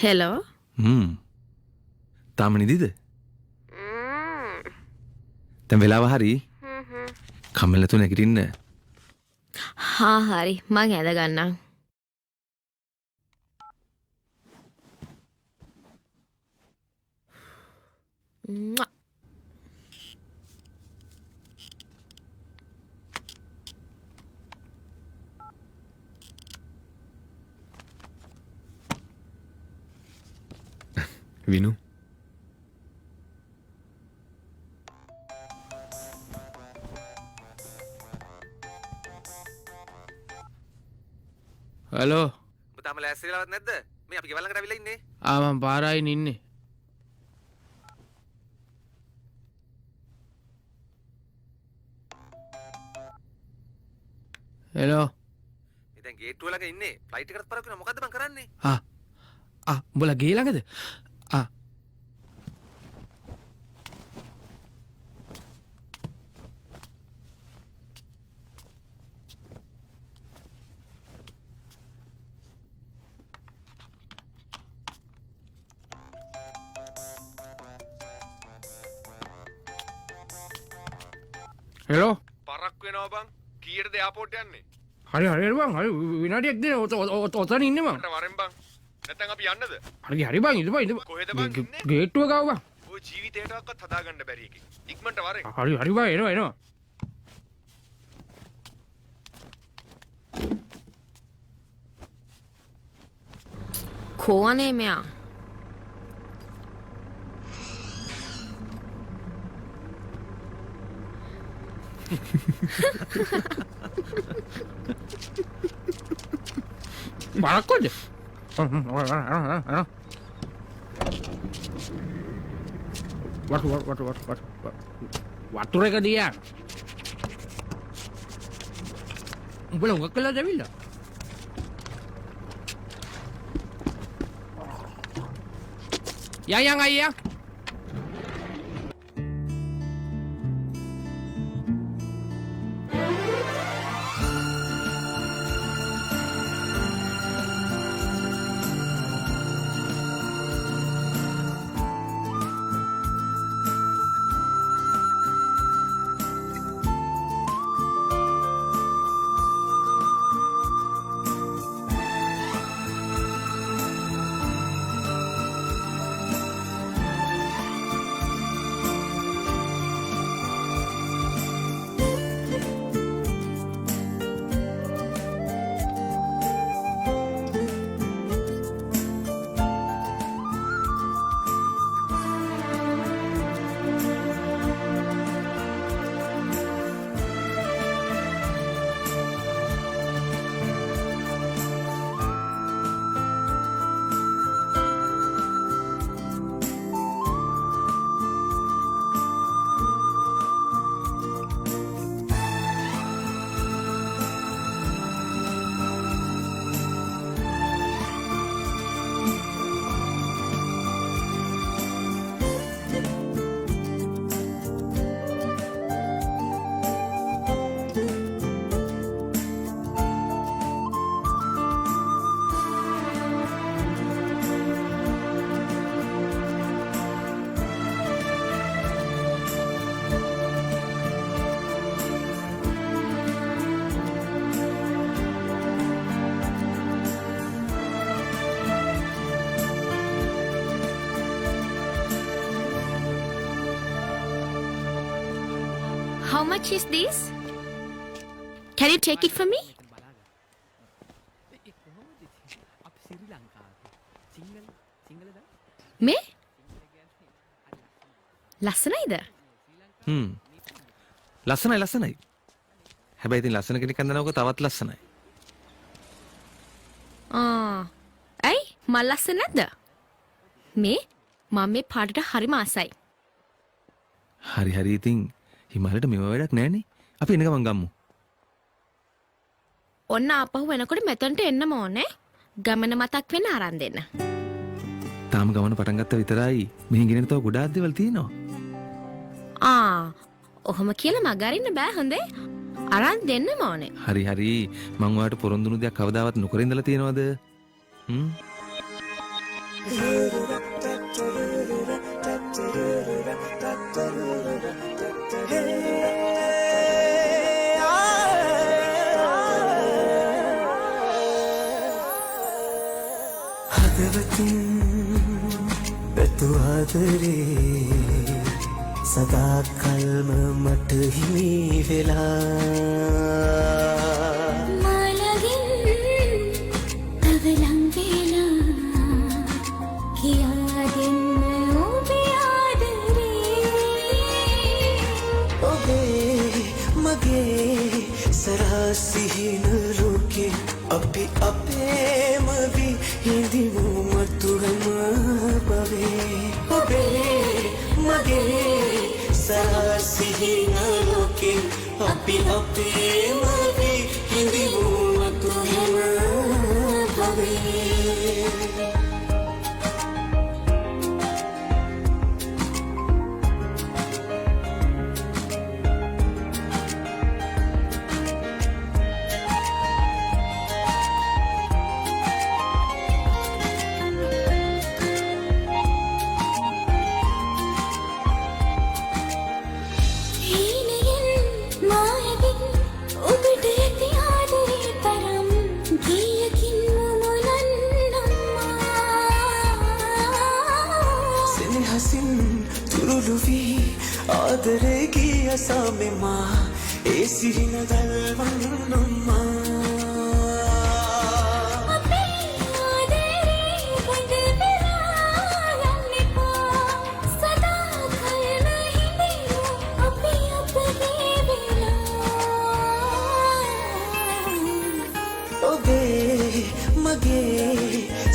Hello තාම නිදිද? දැන් වෙලාව හරි. කමල් නැතුව නැගිටින්න. හා හරි මං ඇද ගන්නම්. විනු හලෝ ඔබ තාම ලෑස්ති වෙලාවත් නැද්ද? මේ අපි ගෙවල් ළඟට අවිලා ඉන්නේ. මම පාරායින් ඉන්නේ. හෙලෝ මේ දැන් ගේට්ටුව ළඟ ඉන්නේ. ෆ්ලයිට් එකකට පරක් වෙනවා. මොකද්ද මං කරන්නේ? උඹලා ගේ ළඟද? හෙලෝ පරක් වෙනවා බං. කීයටද එයාපෝට් යන්නේ? හරි හරි බං හරි විනාඩියක් දෙන්න ඔතන ඉන්නේ මං. මට වරෙන් බං. නැත්නම් අපි යන්නද? හරි හරි බං ඉඳපන් කොහෙද බං ඉන්නේ? ගේට්ටුව ගාව බං. ඔය ජීවිතේටවත් හදාගන්න බැරි එකේ. ඉක්මනට වරෙන්. හරි හරි බං එනවා. කෝවනේ මෙයා. බලක්කොද? වතුර එක දියා. උඹලා උගක් කළාද ඇවිල්ලා? යන් අයියා. How much is this? Can you take it for me? මේ ලස්සනයිද? ලස්සනයි. හැබැයි ඉතින් ලස්සන කෙනෙක් අඳනවක තවත් ලස්සනයි. ඇයි මල් ලස්සන නැද්ද? මේ මම මේ පාටට හරිම ආසයි. හරි ඉතින් හිමාලයට මෙව වැඩක් නෑනේ. අපි එන ගමන් ගම්මු. ඔන්න ආපහු වෙනකොට මෙතනට එන්නම ඕනේ. ගමන මතක් වෙන්න ආරම්භ දෙන්න. තාම ගමන පටන් ගත්ත විතරයි. මෙහෙන් ගෙනෙන තව ගොඩාක් දේවල් තියෙනවා. ඔහොම කියලා මගහරින්න බෑ හොඳේ. අරන් දෙන්නම ඕනේ. හරි මං ඔයාලට පොරොන්දුණු දෙයක් කවදාවත් නොකර ඉඳලා තියෙනවද? හදවතින් පැතු ආදරේ සදා කල්ම මට හිමි වෙලා මාලගින් තව ලං වෙලා කියා දෙන්න ඔබේ ආදරේ ඔබේ මගේ සරසිහින ලෝකේ අපි අපේම වී හිඳිමු මතුහම බවේ ඔබේ මගේ සරසිහින ලෝකේ අපි අපේම වී හිඳිමු මතුහම බවේ ආදරේ ගිය සමෙමා ඒ සිහින දල්වන්නම්මා අපේ ආදරේ පොඳ වෙලා යන්න එපා සදා කල්ම හිඳිමු අපි අපගේ වෙලා ඔබේ මගේ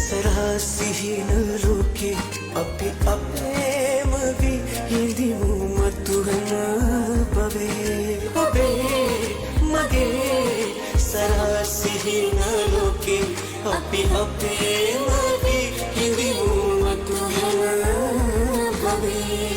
සරසිහින ලෝකේ අපි අපේම වී හිඳිමු මතුහම බවේ ඔබේ මගේ සරසිහින ලෝකේ අපි අපේම වී හිඳිමු මතුහම බවේ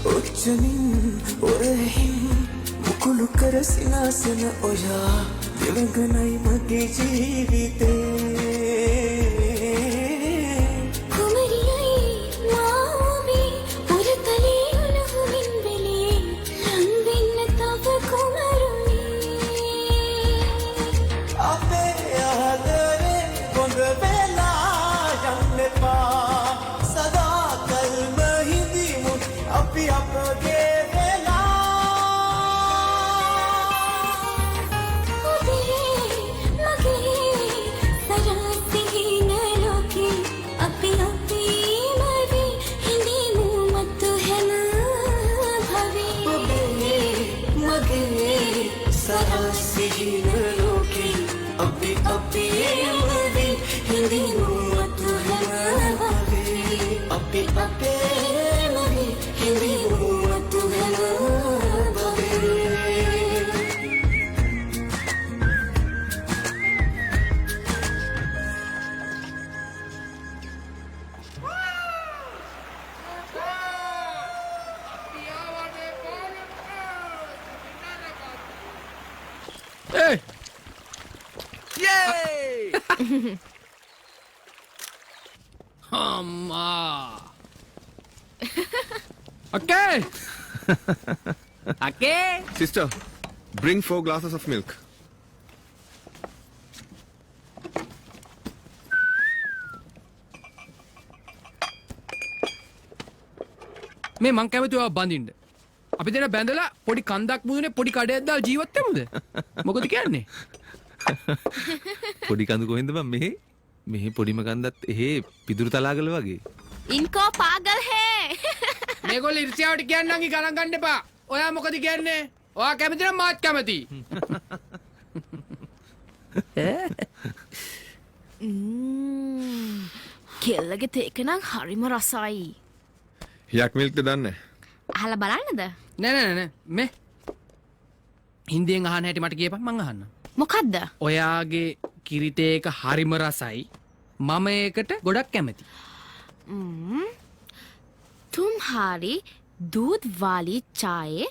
ඔච්චනින් ඔරහින් මුකුළු කර සිනාසන ඔයා දෙවඟනයි මගේ ජීවිතේ කුමරියයි මාවී පුරතලේ උණුහුමින් වෙලේ ලං වෙන්න තව කුමරුනි අපේ ආදරේ බොඳ වෙලා යන්න එපා සදා කල්ම හිඳිමු අපි අපගේ වෙලා ඔබේ මගේ සරසිහින ලෝකේ අපි අපේම වී හිඳිමු මතුහැම භවේ ඔබේ මගේ සරසිහින ලෝකේ අපි අපේම වී හිඳිමු මතුහැම භවේ අපි අපේම වී හිඳිමු මතුහැම භවේ Hey! Amma! Okay! Okay! Sister, bring 4 glasses of milk. මේ මං කැමති ඔයා බඳින්න. අපි දෙන බැඳලා පොඩි කන්දක් මුදුනේ පොඩි කඩයක් දාලා ජීවත් වෙමුද? මොකද කියන්නේ? පොඩි කඳු කොහෙන්ද බං මෙහි පොඩිම කන්දත් එහෙ පිදුරු තලාගල වගේ. इनको पागल है මේගොල්ලෝ ඉර්ෂ්‍යාවට කියන්නම් ගණන් ගන්න එපා. ඔයා මොකද කියන්නේ? ඔයා කැමති නම් මාත් කැමති. කෙල්ලගේ තේක නම් හරිම රසයි. යක් මිල්ක්ද දන්නේ? අහලා බලන්නද? නෑ නෑ නෑ මේ හින්දියෙන් අහන්න හැටි මට කියපන් මං අහන්න. මොකද්ද? ඔයාගේ කිරිතේක හරිම රසයි. මම ඒකට ගොඩක් කැමති. तुम्हारी दूध वाली चाय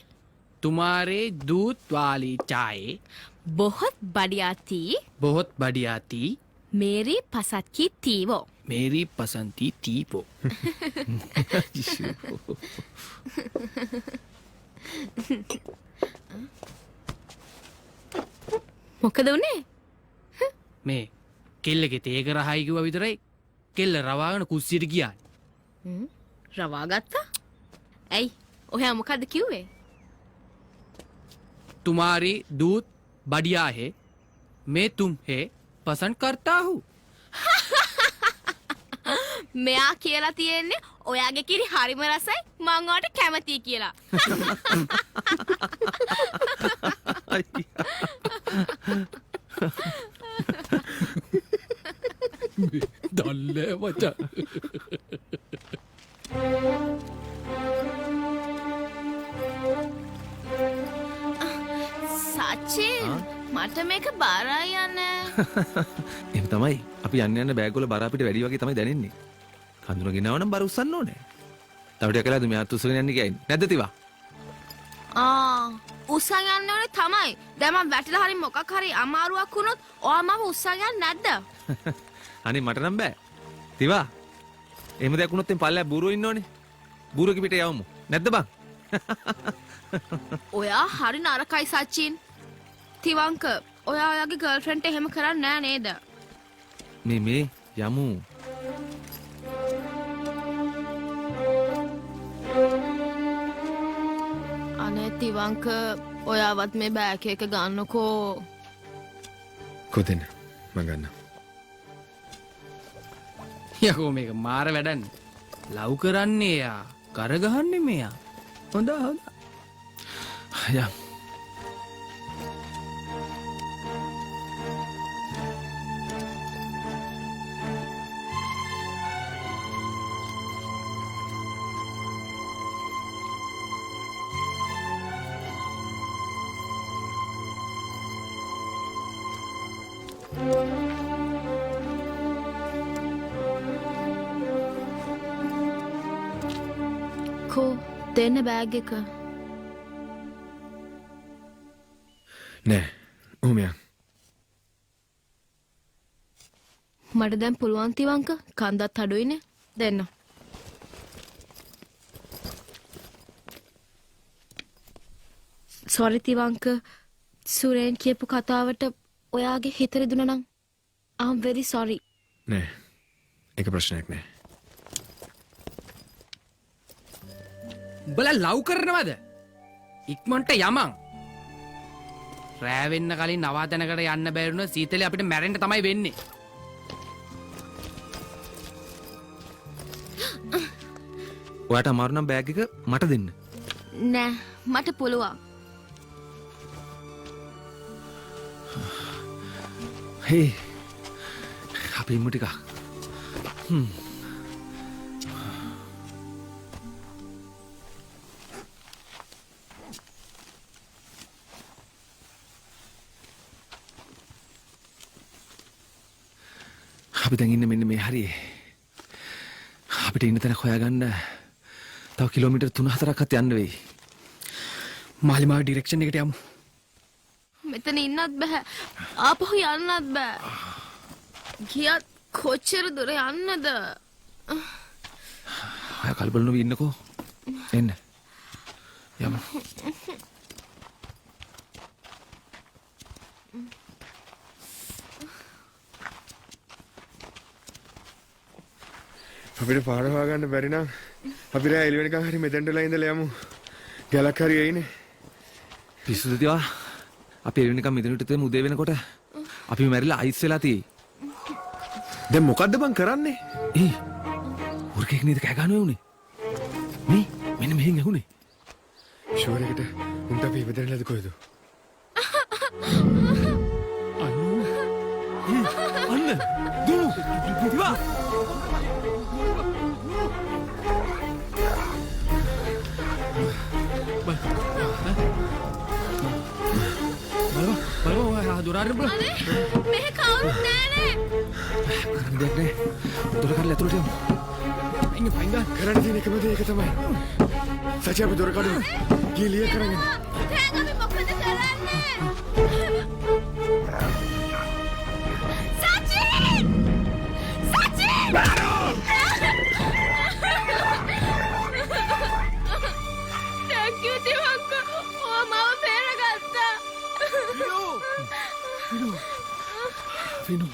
තුමාරේ දූත් වාලී චායේ बहुत बढ़िया थी. බොහොත් බඩියාති मेरी पसंद की थी वो. මේරී පසන්ති තීපෝ. මොකද උනේ? මේ කෙල්ලගේ තේක රහයි කිව්වා විතරයි කෙල්ල රවාගෙන කුස්සියට ගියා. රවා ගත්තා? ඇයි? ඔයා මොකද්ද කිව්වේ? तुम्हारी दूध बढ़िया है मैं तुम्हें पसंद करता हूँ. මෙයා කියලා තියෙන්නේ ඔයාගේ කිරි හරිම රසයි මං ඔයාට කැමතියි කියලා. දල්ලේ මචං. සචින් මට මේක බාරයි යන්නේ. එහෙම තමයි. අපි යන්න යන්න බෑග් වල බර අපිට වැඩි වගේ තමයි දැනෙන්නේ. කඳුර ගෙනාව නම් බර උස්සන්න ඕනේ. තව ටිකක් කළාද මෙයාත් උස්සගෙන යන්න කියන්නේ. නැද්ද තිවා? උස්සන් යන්න ඕනේ තමයි. දැන් මම වැටිලා හරි මොකක් හරි අමාරුවක් වුණොත් ඔයා මම උස්සන් යන්නේ නැද්ද? අනේ මට නම් බෑ. තිවා. එහෙම දෙයක් වුණොත් එම් පල්ලෑ බූරුව ඉන්න ඕනේ. බූරුවගේ පිට යවමු. නැද්ද බං? ඔයා හරි නරකයි සචින්. තිවංක ඔයා ඔයාගේ ගර්ල්ෆ්‍රෙන්ඩ්ට එහෙම කරන්නේ නෑ නේද? මේ යමු. අනේ තිවංක ඔයාවත් මේ බෑග් එක ගන්නකෝ. කොතෙන් මම ගන්න. යකෝ මේක මාර වැඩන්නේ. ලව් කරන්නේ යා. කර ගහන්නේ මෙයා. හොඳ හොඳ. යම්. කෝ දෙන්න බෑග් එක. නෑ. ඕමයන්. මට දැන් පුළුවන් තිවංක කන්දත් අඩුයිනේ දෙන්න. සෝරි තිවංක සුරේන් කියපු කතාවට ඔයාගේ හිත රිදුනා නම් I'm very sorry. නෑ. ඒක ප්‍රශ්නයක් නෑ. උඹලා ලව් කරනවද? ඉක්මනට යමන්. රෑ වෙන්න කලින් නවාතැනකට යන්න බැරිුණ සීතලේ අපිට මැරෙන්න තමයි වෙන්නේ. ඔයාට අමාරු නම් බෑග් එක මට දෙන්න. නෑ මට පුළුවන්. හේ. අපි ඉමු ටිකක්. අපි දැන් ඉන්නේ මෙන්න මේ හරියේ. අපිට ඉන්න තැන හොයාගන්න තව කිලෝමීටර් 3-4ක්වත් යන්න වෙයි. මාලිමාව ඩිරෙක්ෂන් එකට යමු. මෙතන ඉන්නත් බෑ. ආපහු යන්නත් බෑ. ගියත් කොච්චර දුර යන්නද? ඔයා කලබල නොවී ඉන්නකෝ. එන්න. යමු. අපිට පාර හොයාගන්න බැරි නම් අපි රෑ එළි වෙනකන් හරි මෙතෙන්ටලා ඉඳලා යමු. ගැලක් හරි එයිනේ. පිස්සුද තියා? අපි එළි වෙනකන් මෙතනට තෙමු උදේ වෙනකොට. අපි මැරිලා අයිස් වෙලා තියෙයි. දැන් මොකද්ද බං කරන්නේ? උරකෙක් නේද කෑ ගන්නවා උනේ? මේ මෙන්න මෙහෙන් ඇහුනේ. ෂුවර් එකට උන්ට අපි ඉවදෙන්නද කොහෙද? අන්න දුමු. තිවා. මොනාරි බල අනේ මෙහෙ කවුරුත් නෑනේ. කරන්න දෙයක් නෑ. දොර කඩලා ඇතුළට යමු. අයින් ෆයින් ගන්න කරන්න තියෙන එකම දේ ඒක තමයි. සචි අපි දොර කඩමු. ගිලිය කරගෙන. දැන් අපි මොකද කරන්නේ? සචි! සචි! Thank you Thivanka. ඔය මාව පෙරගත්තා. Vinu.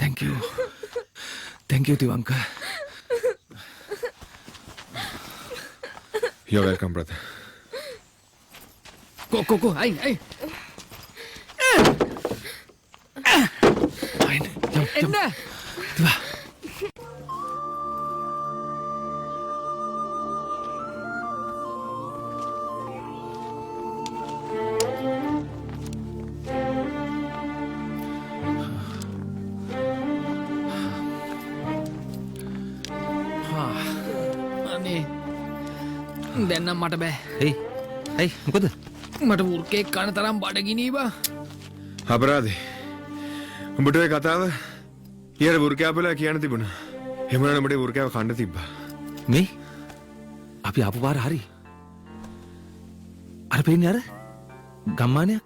Thank you. Thank you Tiwanka. You're welcome, brother. කො අයින් Fine. එන්න Tiwa. අනේ දැන් නම් මට බෑ Hey, මොකද? මට වෘකේක් කන තරම් බඩගිනී බා අපරාධේ. උඹට ඔය කතාව ඊයර වෘකයාපලා කියන්න තිබුණා. එහෙම නම් උඹට වෘකයාව කන්න තිබ්බා. මේ අපි ආපු පාර හරි. අර පෙන්නේ අර ගම්මානයක්.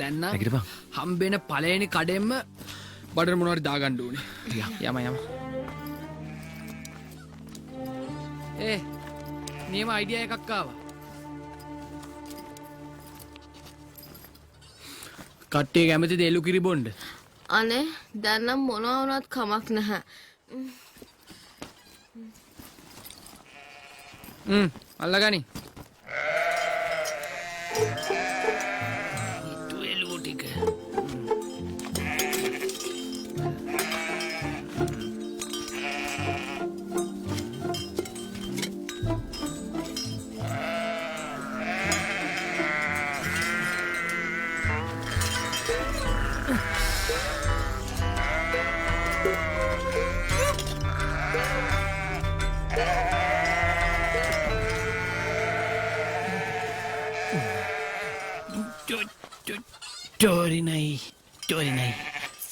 දැන් නම් නැගිටපන්. හම්බෙන පළවෙනි කඩෙන්ම බඩට මොනවාරි දාගන්න ඕනේ යම නියම අයිඩියා එකක් ආවා කට්ටිය කැමති දෙලු කිරි බොන්න අනේ දැන් නම් මොනවා වුණත් කමක් නැහැ. අල්ලගනි එලුව ටික චෝරිනයි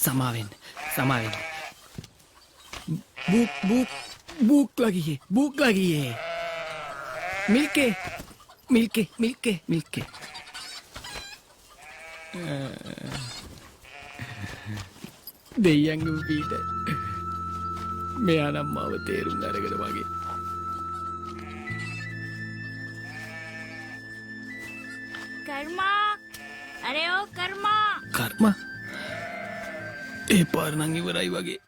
සමාවෙන් බූක් ලගියේ මිල්කේ දෙයියන්ගේ පීට මෙයා නම් මාව තේරුම් අරගෙන වගේ कर्मा अरे ओ कर्मा කර්ම ඒ පාර නම් ඉවරයි වගේ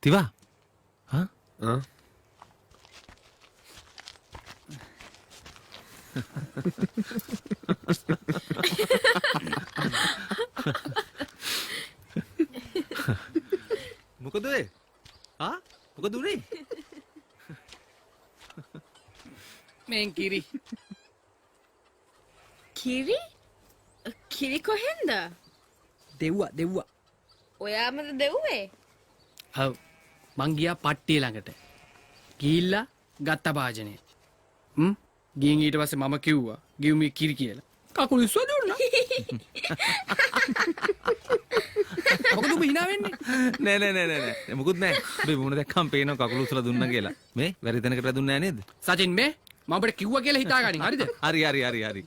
තිවා. හා? ආ? මොකද ඒ? ආ? මොකද උනේ? මෙන් කිරි කිරි? කිරි කොහෙන්ද? දෙව්වා ඔයාමද දෙව්වේ? හව් මං ගියා පට්ටිය ළඟට ගිහිල්ලා ගත්ත භාජනය ගිහින් ඊට පස්සේ මම කිව්වා give me කිරි කියලා කකුල ඉස්සුව දුන්නා මොකද ඔබ hina වෙන්නේ නෑ. මොකුත් නෑ. මේ මුණ දැක්කම් පේනවා කකුල උස්සලා දුන්නා කියලා. මේ වැරි තැනකට දුන්නේ නෑ නේද? සචින් මේ මම ඔබට කිව්වා කියලා හිතාගනින් හරිද හරි.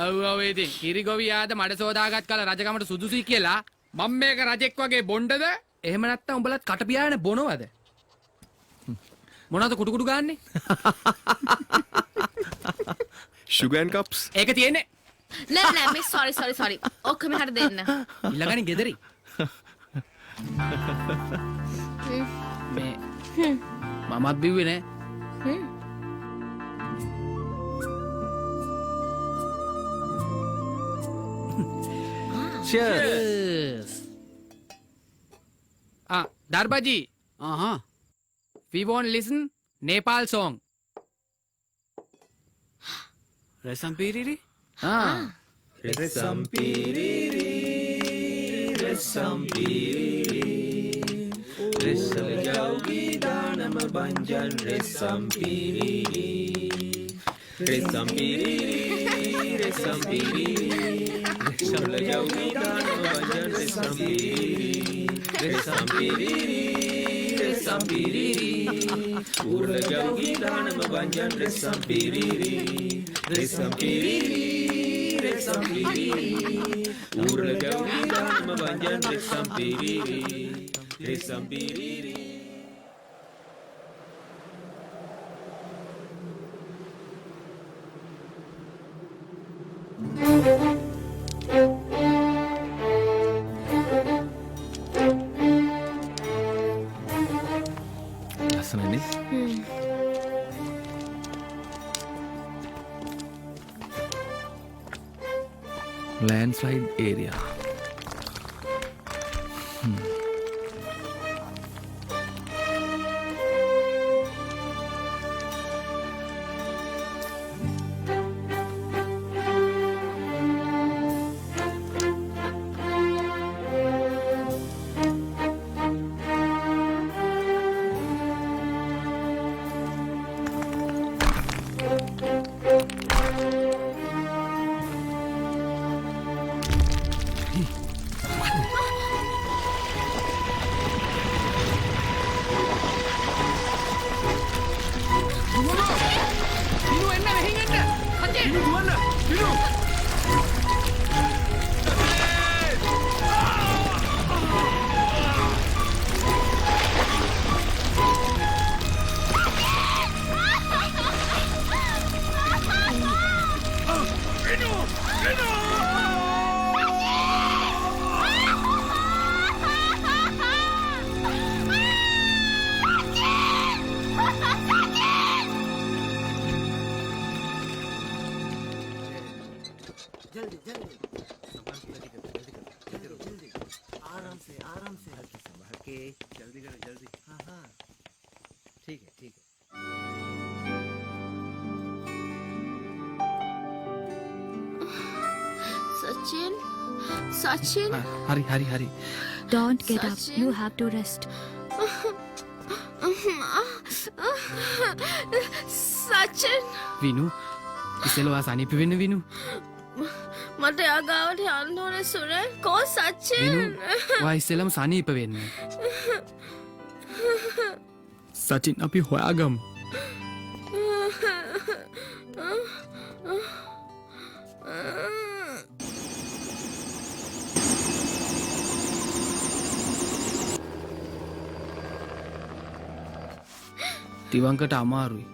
ඔව් ඉතින් කිරි ගොවියාද මඩ සෝදාගත් කල රජකමට සුදුසුයි කියලා මම මේක රජෙක් වගේ බොණ්ඩද එහෙම නැත්නම් උඹලත් කට පියාගෙන බොනවද මොනවද කුඩු ගාන්නේ sugar and cups. ඒක තියෙන්නේ නෑ මේ sorry. ඔක්කොම හරියට දෙන්න. ඉල්ලගනින් ගෙදරින් මේ මමත් බිව්වේ නෑ Cheers. Darbaji. We won't listen Nepal song. Resampiriri? Resampiriri. रेशम जाऊगी दानम भंजन रेशम पीरी रेशम पीरी रेशम पीरी रेशम जाऊगी दानम भंजन रेशम पीरी रेशम पीरी रेशम पीरी उड़ जाऊगी दानम भंजन रेशम पीरी रेशम पीरी रेशम पीरी उड़ जाऊगी दानम भंजन रेशम पीरी रेशम पीरी ලස්සනනේ landslide area Sachin, Sachin. හරි හරි හරි Don't get up. You have to rest. Sachin. Vinu ඉස්සෙල්ලා සනීප වෙන්න විනු මට යාගාවට යන්න ඕනේ සුරේ. කෝ සචින්. විනු ඔයා ඉස්සෙල්ලාම සනීප වෙන්න සචින් අපි හොයාගමු තිවංකට අමාරුයි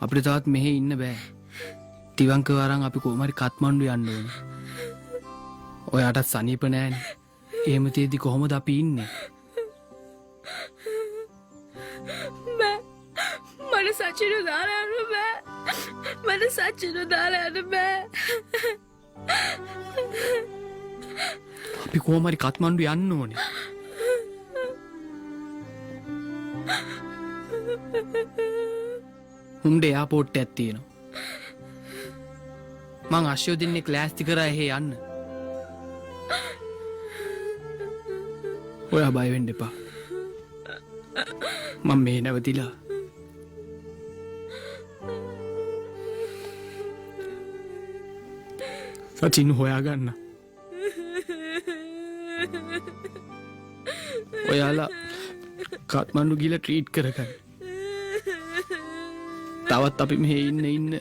අපිට තවත් මෙහෙ ඉන්න බෑ තිවංක වරන් අපි කොහොමරි කත්මණ්ඩු යන්න ඕන ඔයාටත් සනීප නෑනේ එහෙම තේදි කොහොමද අපි ඉන්නේ බෑ මට සචිනු දාලා යන්න බෑ මට සචිනු දාලා යන්න බෑ අපි කොහොමරි කත්මණ්ඩු යන්න ඕනේ උන්ට එයාපෝට් එකක් තියෙනවා මං අශ්‍යෝදින්නේ ක්ලෑස්ති කරා එහෙ යන්න ඔයා බය වෙන්න එපා මම මේ නැවතිලා සචින් හොයාගන්න ඔයාලා කත්මණ්ඩු ගිහලා ට්‍රීට් කරගන්න තවත් අපි මෙහෙ ඉන්න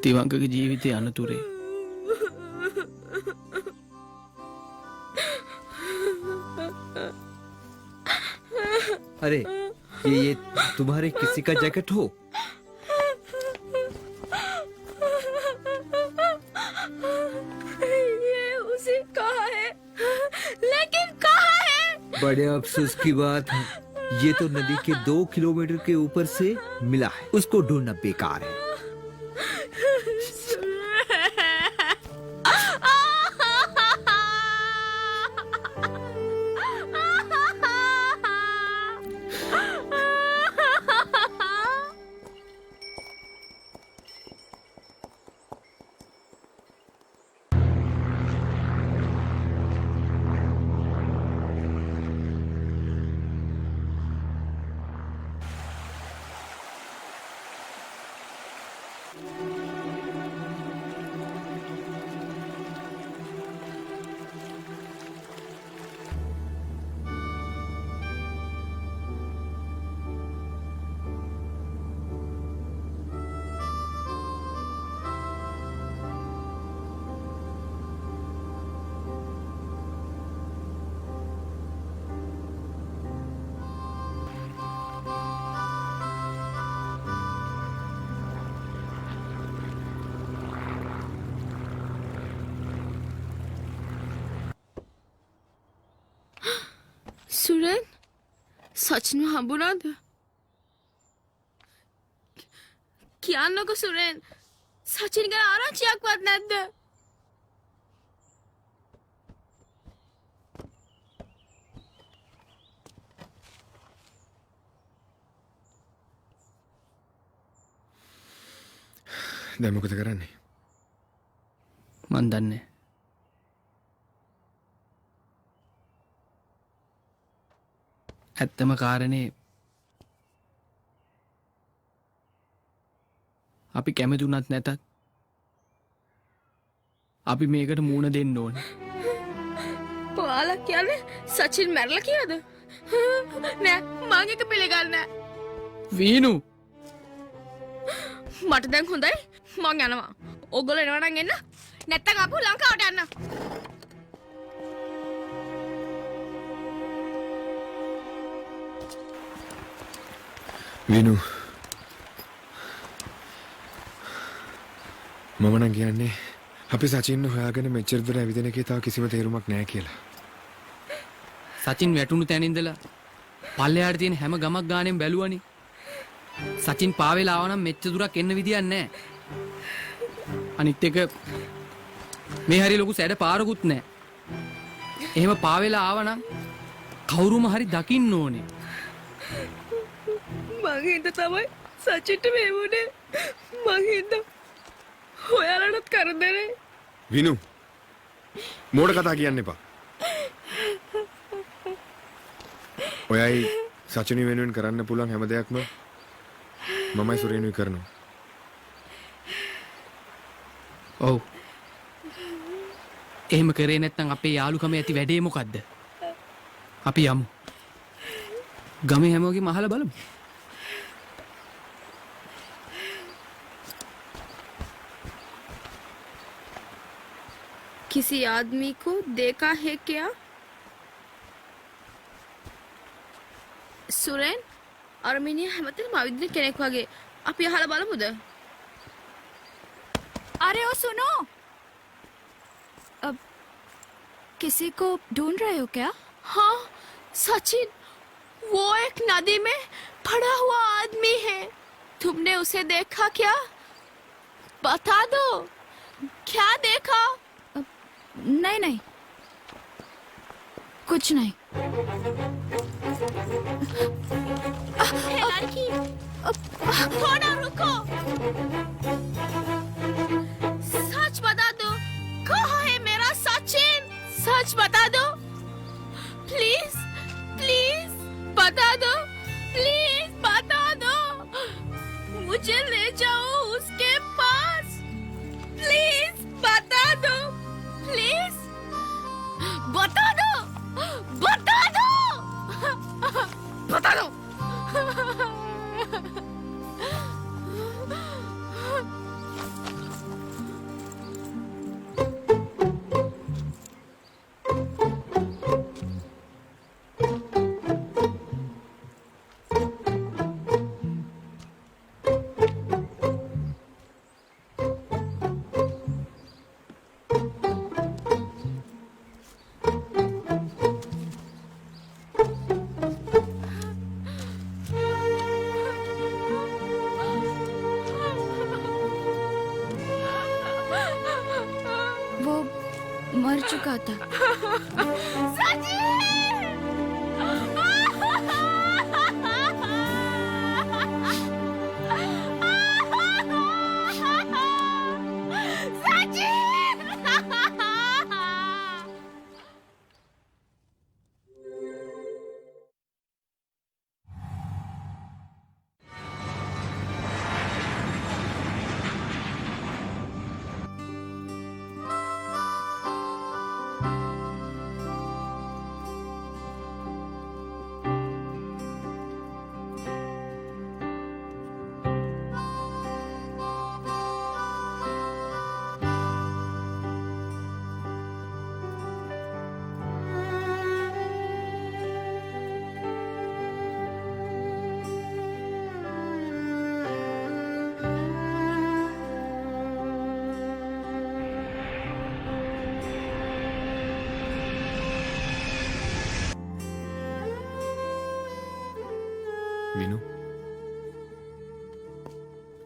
තිවංකගේ ජීවිතය අනතුරේ अरे ये तुम्हारे किसी का जैकेट हो ये उसी का है लेकिन कहाँ है बड़े अफसोस की बात है ये तो नदी के 2 किलोमीटर के ऊपर से मिला है उसको ढूंढना बेकार है සුරෙන් සචින්ව හම්බුණාද? කියන්නකො සුරෙන්, සචින් ගැන ආරංචියක්වත් නැද්ද? දැන් මොකද කරන්නේ? මන් දන්නේ. ඇත්තම කාරණේ අපි කැමතුනත් නැතත් අපි මේකට මූණ දෙන්න ඕනේ. ඔයාලා කියන්නේ සචින් මැරලා කියද? නෑ මං එක පිළිගන්නේ නෑ. වීනු මට දැන් හොඳයි මං යනවා. ඔයගොල්ලෝ එනවා නම් එන්න. නැත්තම් අපු ලංකාවට යන්න. විනු මම නම් කියන්නේ අපි සචින් හොයාගෙන මෙච්චර දුර ඇවිදින එකේ තව කිසිම තේරුමක් නැහැ කියලා. සචින් වැටුණු තැන ඉඳලා පල්ලෙහාට තියෙන හැම ගමක් ගානෙන් බැලුවනේ. සචින් පාවෙලා ආව නම් මෙච්චර දුරක් එන්න විදියක් නැහැ. අනිත් එක මේ හරිය ලොකු සැඩ පාරකුත් නැහැ. එහෙම පාවෙලා ආව නම් කවුරුම හරි දකින්න ඕනේ. මගින්ද තමයි සචින්ට මේ වුණේ. මගින්ද ඔයාලටත් කරදරේ. විනු මෝඩ කතා කියන්න එපා. ඔයයි සචිනි වෙනුවෙන් කරන්න පුළුවන් හැම දෙයක්ම මමයි සුරේනුයි කරනවා. ඔව්. එහෙම කරේ නැත්නම් අපේ යාළුකම ඇති වැඩේ මොකද්ද? අපි යමු. ගමේ හැමෝගෙම අහලා බලමු. किसी आदमी को देखा है क्या? सुरेन अर्मीनिया හැමතැනම අවිද්‍යාව කෙනෙක් වගේ. අපි අහලා බලමුද? अरे ओ सुनो, अब किसी को ढूंढ रहे हो क्या? हाँ सचिन, वो एक नदी में पड़ा हुआ आदमी है. तुमने उसे देखा क्या? बता दो, क्या देखा? नहीं नहीं, कुछ नहीं. हे लड़की, थोड़ा रुको. सच बता दो, कहाँ है मेरा सचिन? सच बता दो, प्लीज प्लीज बता दो, प्लीज बता दो. मुझे ले जाओ उसके पास. प्लीज बता दो, प्लीज बता दो, बता दो, बता दो. वो मर चुका था.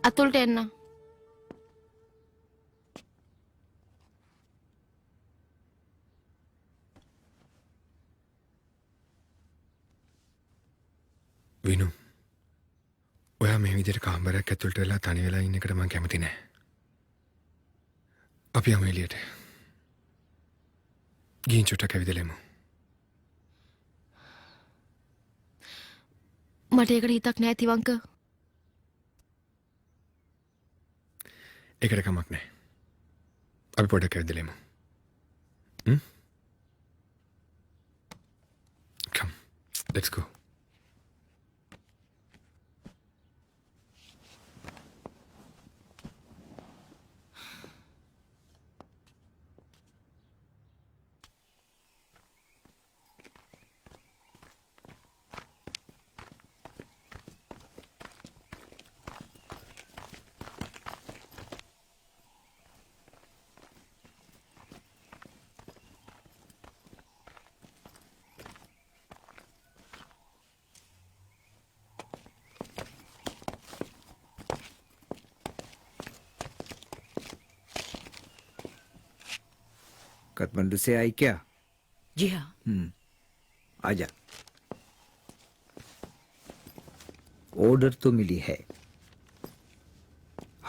අතුල්ට එන්න. විනු ඔයා මේ විදිහට කාමරයක් ඇතුළට වෙලා තනි වෙලා ඉන්න එකට මම කැමති නෑ. අපි යමු එළියට. ගිහින් චුට්ටක් ඇවිදලෙමු. මට ඒකට හිතක් නෑ තිවංක. ඒකට කමක් නෑ. අපි පොඩ්ඩක් ඇවිදලෙමු. Come, let's go. काठमांडू से आई क्या? जी हाँ। आजा। ऑर्डर तो मिली है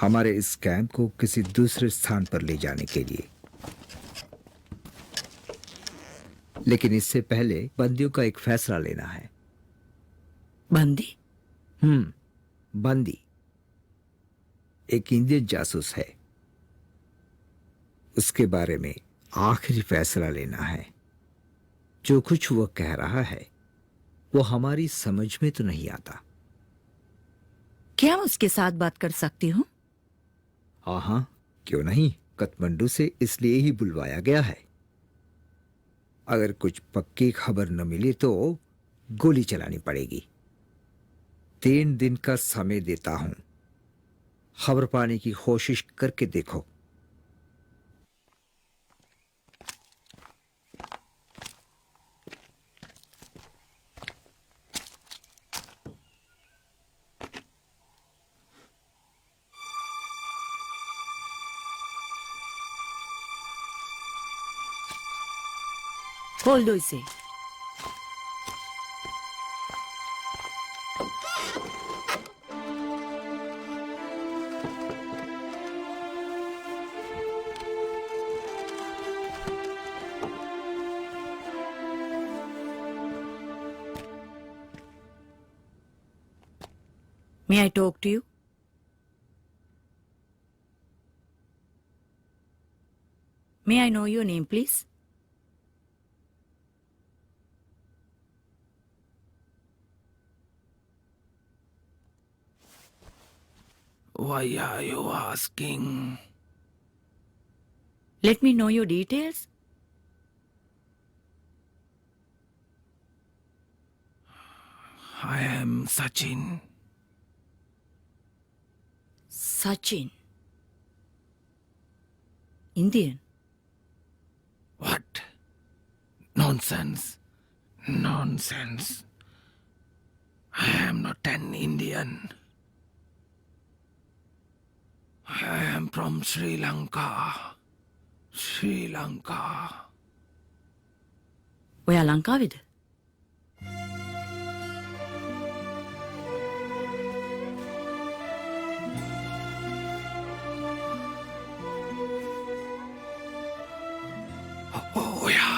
हमारे इस कैंप को किसी दूसरे स्थान पर ले जाने के लिए, लेकिन इससे पहले बंदियों का एक फैसला लेना है। बंदी? बंदी एक इंडियन जासूस है, उसके बारे में आखिरी फैसला लेना है। जो कुछ वो कह रहा है वो हमारी समझ में तो नहीं आता। क्या मैं उसके साथ बात कर सकती हूँ? हाँ, क्यों नहीं। काठमांडू से इसलिए ही बुलवाया गया है। अगर कुछ पक्की खबर न मिले तो गोली चलानी पड़ेगी। 3 दिन का समय देता हूं, खबर पाने की कोशिश करके देखो। खोल दो इसे। May I talk to you? May I know your name, please? Why are you asking? Let me know your details. I am Sachin. Sachin. Indian. What? Nonsense. Nonsense. I am not an Indian. I am from Sri Lanka. Sri Lanka. ඔයා ලංකාවේද? ඔයා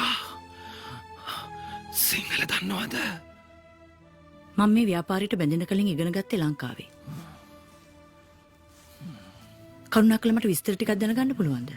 සිංහල දන්නවද? මම මේ ව්‍යාපාරයට බැඳෙන කලින් ඉගෙන ගත්තේ ලංකාවේ. කරුණාකර මට විස්තර ටිකක් දැනගන්න පුළුවන්ද?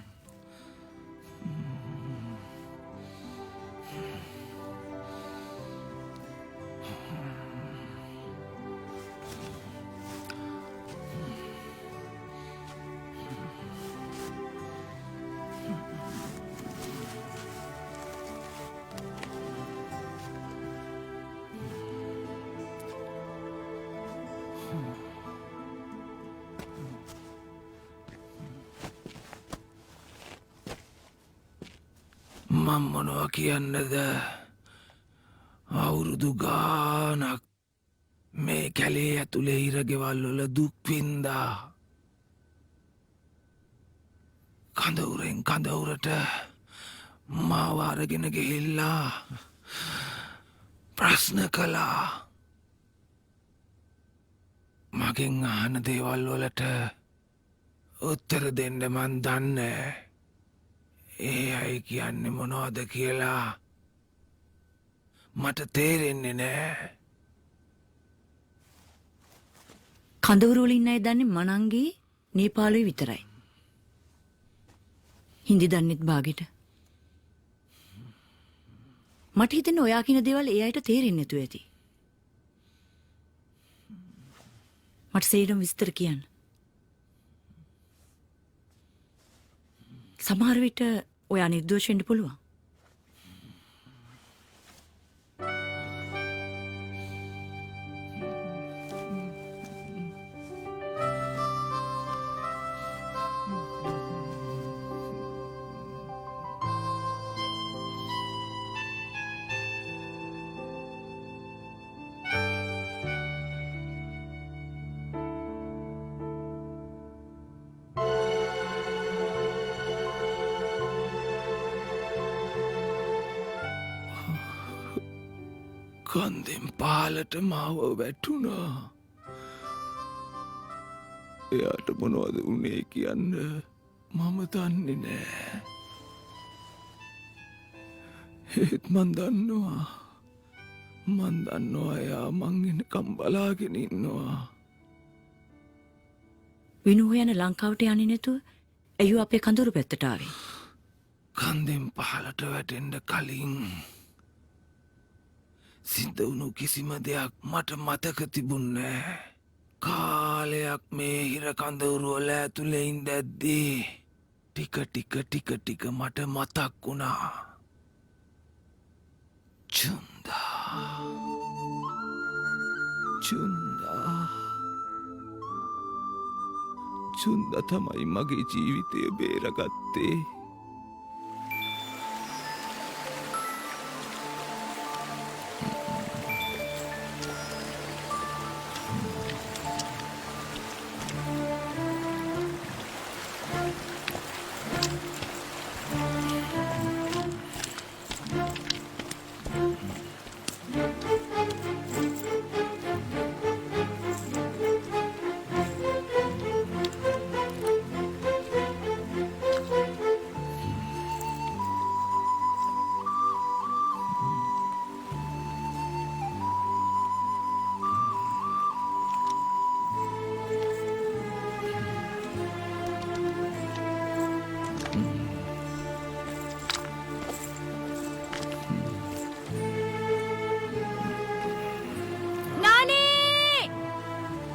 මම මොනවා කියන්නද? අවුරුදු ගානක් මේ කැලේ ඇතුලේ ඉර ගෙවල් වල දුක් විඳා කඳවුරෙන් කඳවුරට මාව අරගෙන ගිහිල්ලා ප්‍රශ්න කළා. මගෙන් අහන දේවල් වලට උත්තර දෙන්න මන් දන්නේ. ඒ අය කියන්නේ මොනවද කියලා මට තේරෙන්නේ නෑ. කඳවුරු වල ඉන්න අය දන්නේ මනංගේ නේපාලුවේ විතරයි. හින්දි දන්නෙත් බාගෙට. මට හිතෙන්නේ ඔයා කියන දේවල් ඒ අයට තේරෙන්නේ නැතුව ඇති. මට සේරම විස්තර කියන්න. සමහර විට ඔයා නිර්දෝෂ වෙන්න පුළුවන්. කන්දෙන් පාලට මාව වැටුණා. එයාට මොනවද උනේ කියන්න මම දන්නේ නෑ. ඒත් මන් දන්නවා එයා මං එනකම් බලාගෙන ඉන්නවා. විනු යන ලංකාවට යන්නේ නැතුව ඇයි අපේ කඳුරු පැත්තට ආවේ? කන්දෙන් පහලට වැටෙන්න කලින් සිද්ධ වුණු කිසිම දෙයක් මට මතක තිබුණේ නෑ. කාලයක් මේ හිර කඳවුරු වල ඇතුලේ ඉඳද්දී ටික මට මතක් වුණා. චුන්දා තමයි මගේ ජීවිතය බේරගත්තේ.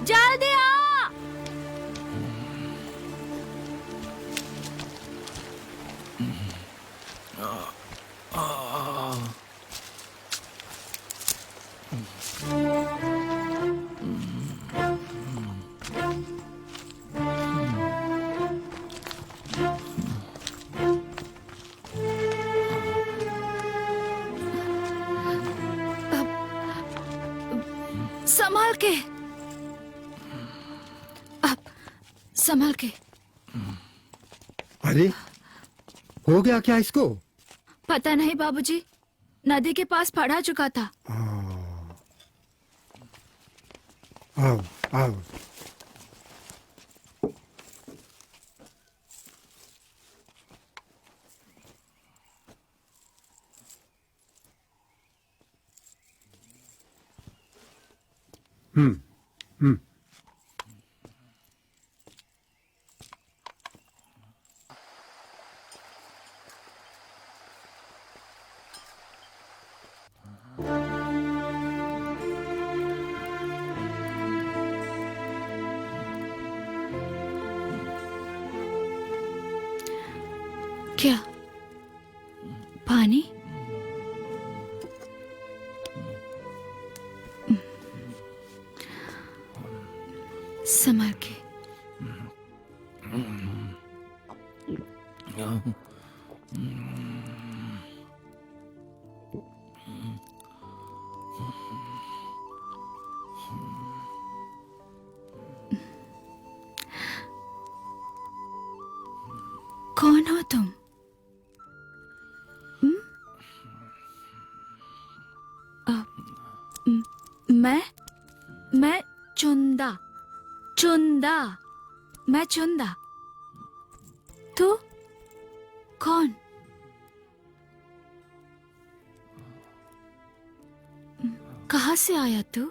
जल्दी आ। संभाल के, अब संभाल के। अरे हो गया क्या इसको? पता नहीं बाबूजी, नदी के पास पड़ा चुका था। आओ आओ। हम्म। क्या पानी? संभाल के। कौन हो तुम? मैं चुंदा। चुंदा, मैं चुंदा। तू कौन? कहाँ से आया तू?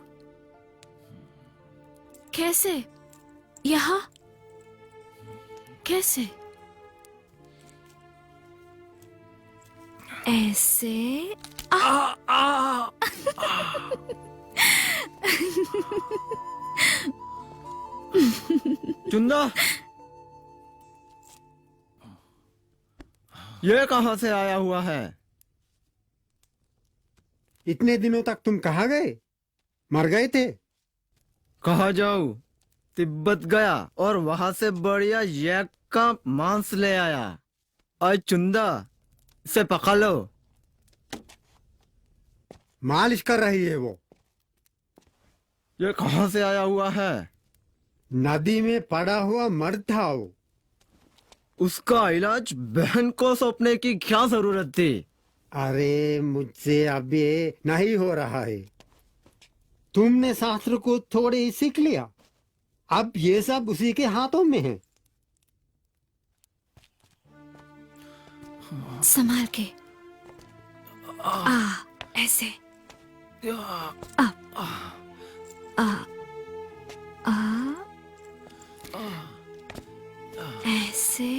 कैसे यहाँ? कैसे? ऐसे? चुंदा, ये कहाँ से आया हुआ है? इतने दिनों तक तुम कहाँ गए? मर गए थे? कहाँ जाऊँ? तिब्बत गया और वहां से बढ़िया यक का मांस ले आया। आज चुंदा, इसे पकड़ लो। मालिश कर रही है वो। ये कहाँ से आया हुआ है? नदी में पड़ा हुआ मर्द था वो। उसका इलाज बहन को सौंपने की क्या जरूरत थी? अरे मुझसे अब ये नहीं हो रहा है। तुमने शास्त्र को थोड़े ही सीख लिया, अब ये सब उसी के हाथों में है। संभाल के। ऐसे। आ, ऐसे।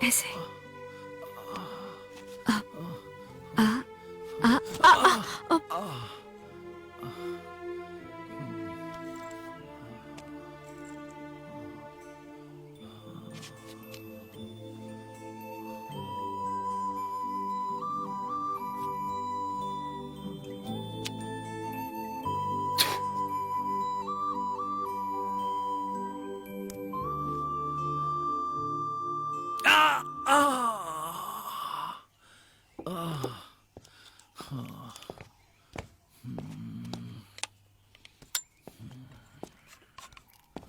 ऐसे।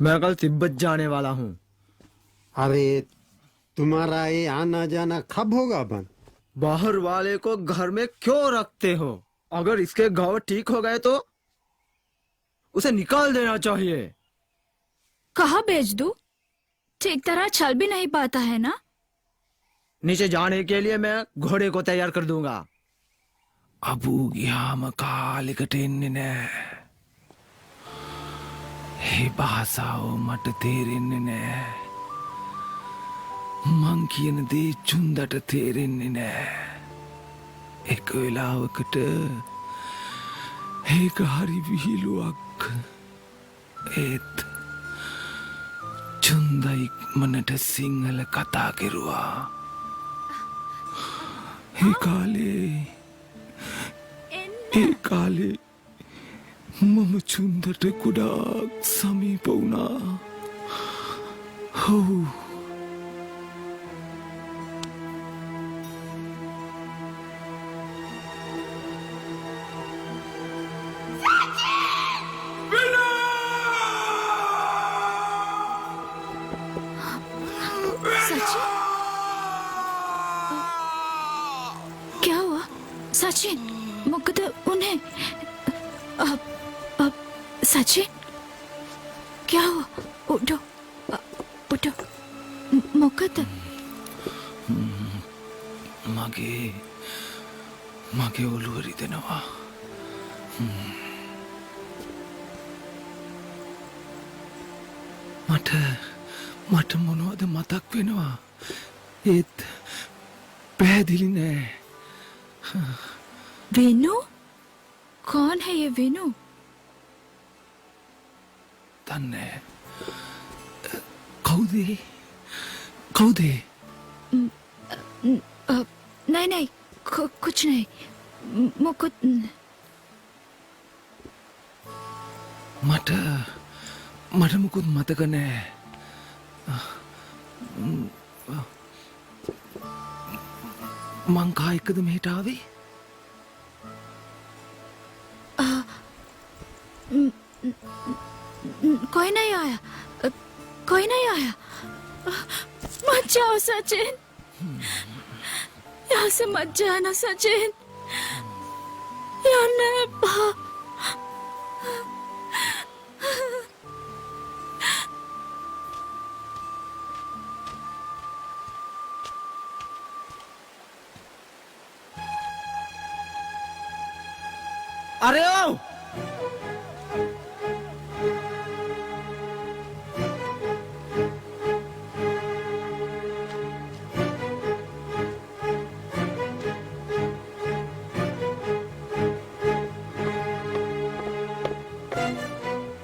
मैं कल तिब्बत जाने वाला हूँ। अरे तुम्हारा ये आना जाना कब होगा बंद? बाहर वाले को घर में क्यों रखते हो? अगर इसके घाव ठीक हो गए तो उसे निकाल देना चाहिए। कहाँ भेज दूं? ठीक तरह चल भी नहीं पाता है ना। नीचे जाने के लिए मैं घोड़े को तैयार कर दूंगा। अबू गियाम कालिकटेन्ने हे भाषाओ मट තේරෙන්නේ මං කියන දේ චුන්දට තේරෙන්නේ නෑ. එක වෙලාවකට ඒක හරි විහිළුවක්. ඒත් චුන්ද ඉක්මනට සිංහල කතා කෙරුවා. ඒ කාලේ මම චුන්දට ගොඩාක් සමීප වුණා. ඔව්. सचिन, क्या हुआ? सचिन, मुकद उन्हें अब सचिन, क्या हुआ? उठो, उठो, मुकद। මගේ ඔළුව රිදෙනවා. මට මොනවද මතක් වෙනවා. ඒත් පැහැදිලි නෑ. वेनु? कौन है ये वेनु? දන්නේ කවුද? කවුද? नहीं नहीं, कुछ नहीं, मुकुद। මට මුකුත් මතක නෑ. මං කා එක්කද මෙහෙට ආවේ? कोई नहीं आया, कोई नहीं आया। मत जाओ सचिन, यहाँ से मत जाना सचिन, यहाँ नहीं पा। अरे ओ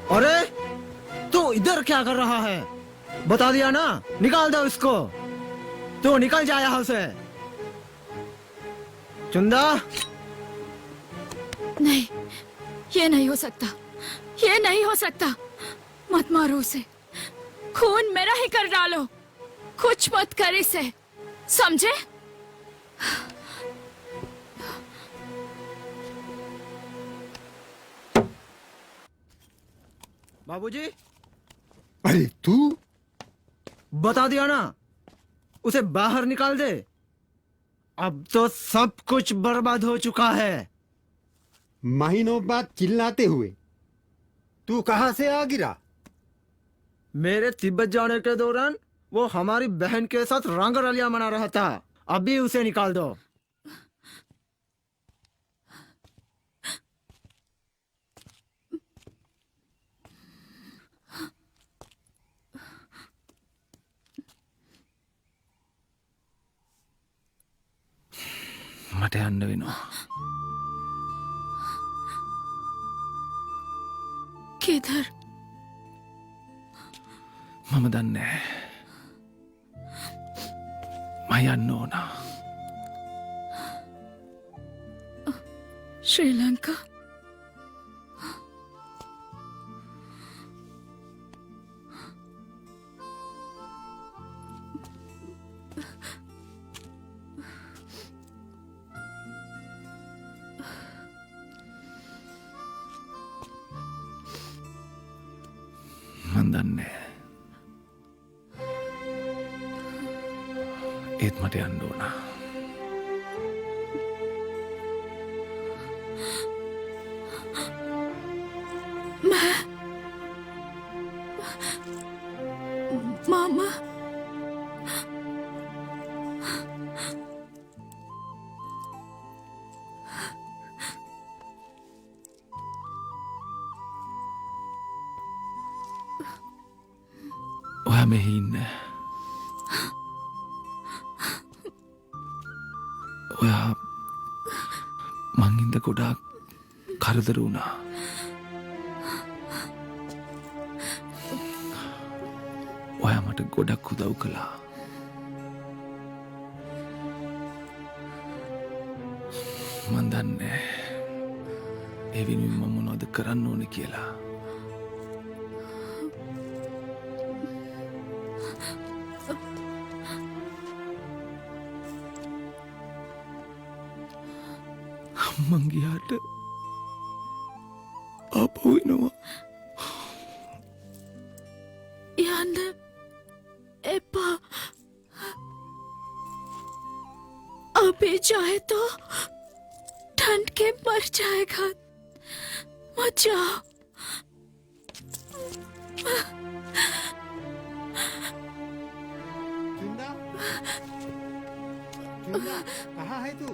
अरे तू इधर क्या कर रहा है? बता दिया ना, निकाल दो इसको। तू निकल जा यहाँ से। चुंदा नहीं, ये नहीं हो सकता, ये नहीं हो सकता। मत मारो उसे, खून मेरा ही कर डालो, कुछ मत कर इसे, समझे? बाबूजी, अरे तू बता दिया ना, उसे बाहर निकाल दे। अब तो सब कुछ बर्बाद हो चुका है। महीनों बाद चिल्लाते हुए तू कहां से आ गिरा? मेरे तिब्बत जाने के दौरान वो हमारी बहन के साथ रंग रलिया मना रहा था। अभी उसे निकाल दो। මට යන්න වෙනවා. किधर? මම දන්නේ නැහැ. මම යන්න ඕන. श्रीलंका? මන් දන්නේ. ඒත් මට යන්න ඕන. मामा, ඔයා මෙහි ඉන්න. ඔයා මං ඉඳ ගොඩාක් කරදර වුණා. ඔයා මට ගොඩක් උදව් කළා. මන් දන්නේ ඒ වෙනුවෙන් මම මොනවද කරන්න ඕනේ කියලා. මං ගියාට ආපහු එනවා. यान एपा अभी चाहे तो ठंड के मर जाएगा, मत जाओ। चुंदा, चुंदा कहाँ है तू?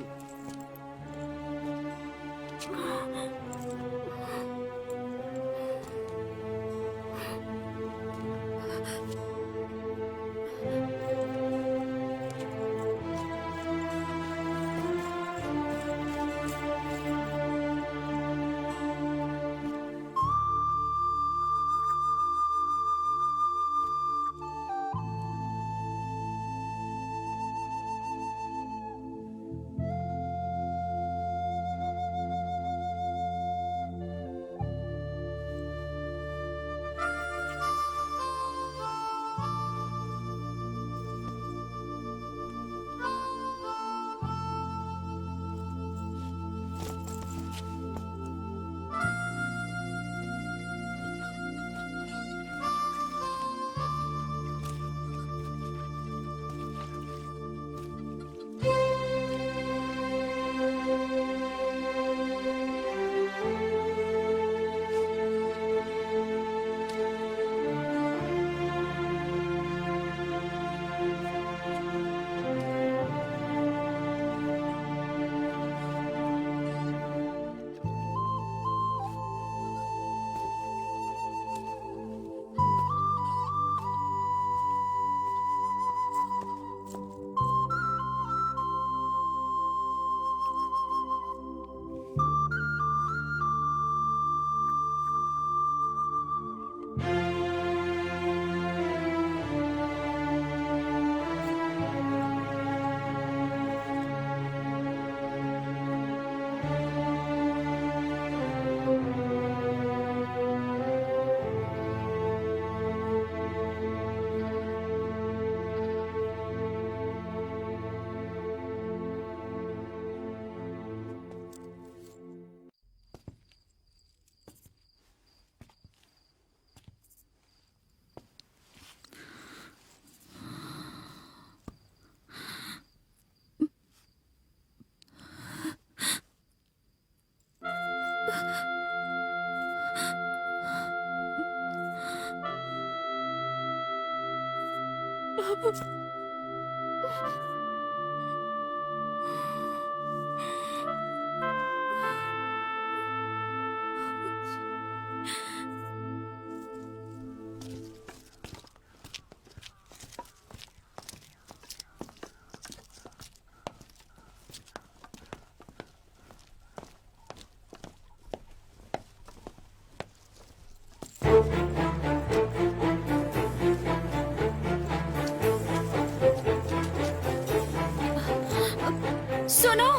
सुनो,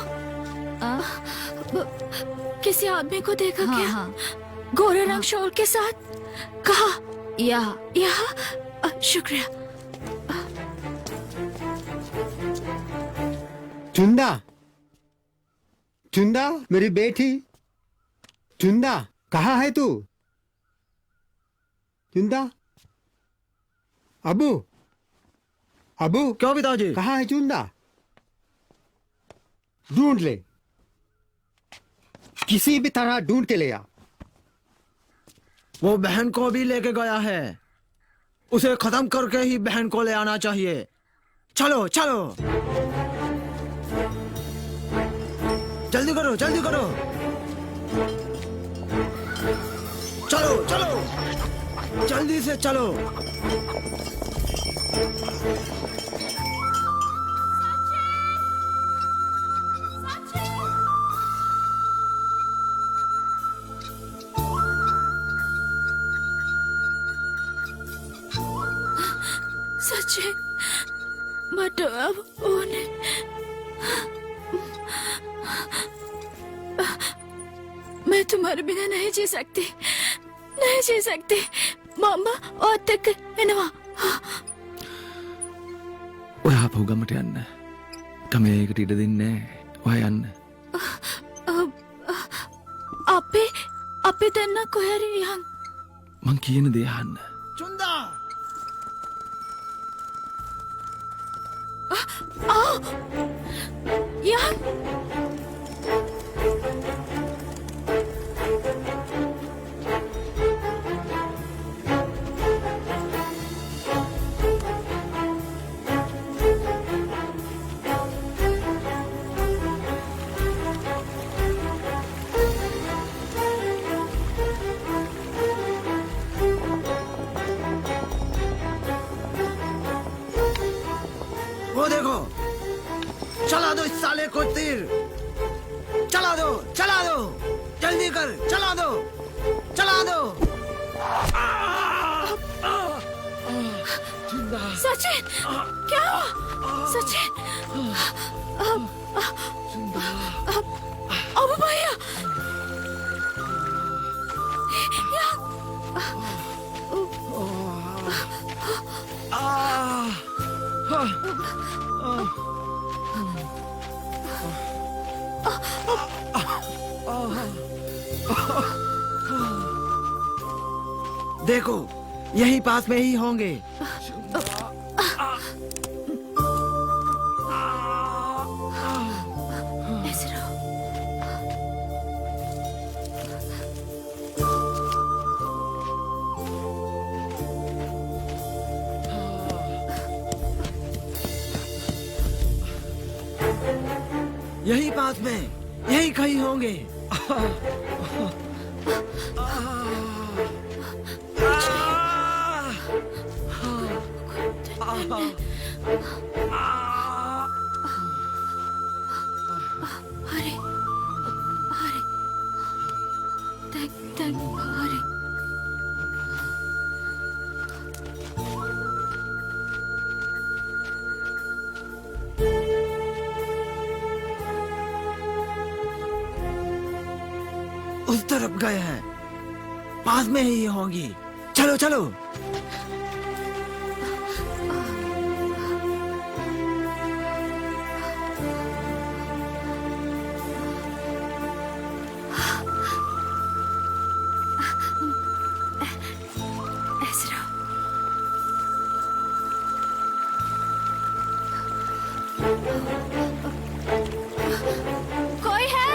किसी आदमी को देखा हाँ, क्या? हाँ। गोरे रंग शॉल के साथ। कहा? यहाँ यहाँ। शुक्रिया। चुंदा, चुंदा मेरी बेटी, चुंदा कहाँ है तू? चुंदा, अबू, अबू क्यों पिताजी? कहाँ है चुंदा? ढूंढ ले, किसी भी तरह ढूंढ के ले आ। वो बहन को भी लेके गया है, उसे खत्म करके ही बहन को ले आना चाहिए। चलो चलो, जल्दी करो जल्दी करो, चलो चलो, जल्दी से चलो। सच्चे बट अब उन्हें मैं तुम्हारे बिना नहीं जी सकती, नहीं जी सकती। मामा और तक इनवा ඔය ආපහු ගමට යන්න. ගමේ ඒකට ඉඩ දෙන්නේ නැහැ. ඔයා යන්න. අපේ දෙන්න කොහරි යන්. මං කියන දේ අහන්න. चुंदा, යන්. वो देखो, चला दो इस साले को तीर, चला दो जल्दी कर, चला दो। सचिन, क्या हुआ? सचिन, अब भैया देखो, यहीं पास में ही होंगे। ऐसे रहो। यहीं पास में, यहीं कहीं होंगे। अरे अरे देख अरे उस तरफ गए हैं, पास में ही होंगी। चलो चलो। ऐसे रहो। कोई है?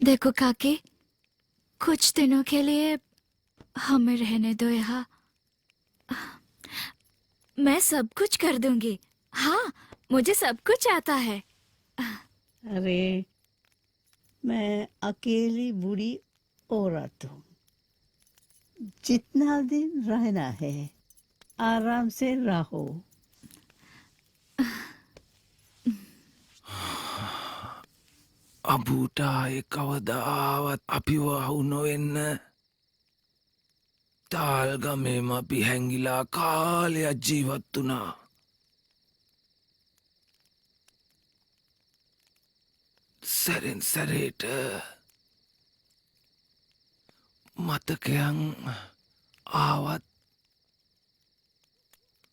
देखो काकी, कुछ दिनों के लिए हमें रहने दो यहाँ। मैं सब कुछ कर दूंगी। हाँ, मुझे सब कुछ आता है। अरे मैं अकेली बूढ़ी औरत हूँ, जितना दिन रहना है आराम से रहो। අබූටා කවදාවත් අපි වහු නොවෙන්න තාල්ගමේම අපි හැංගිලා කාලයක් ජීවත් වුණා. සැරෙන් සැරේට මතකයන් ආවත්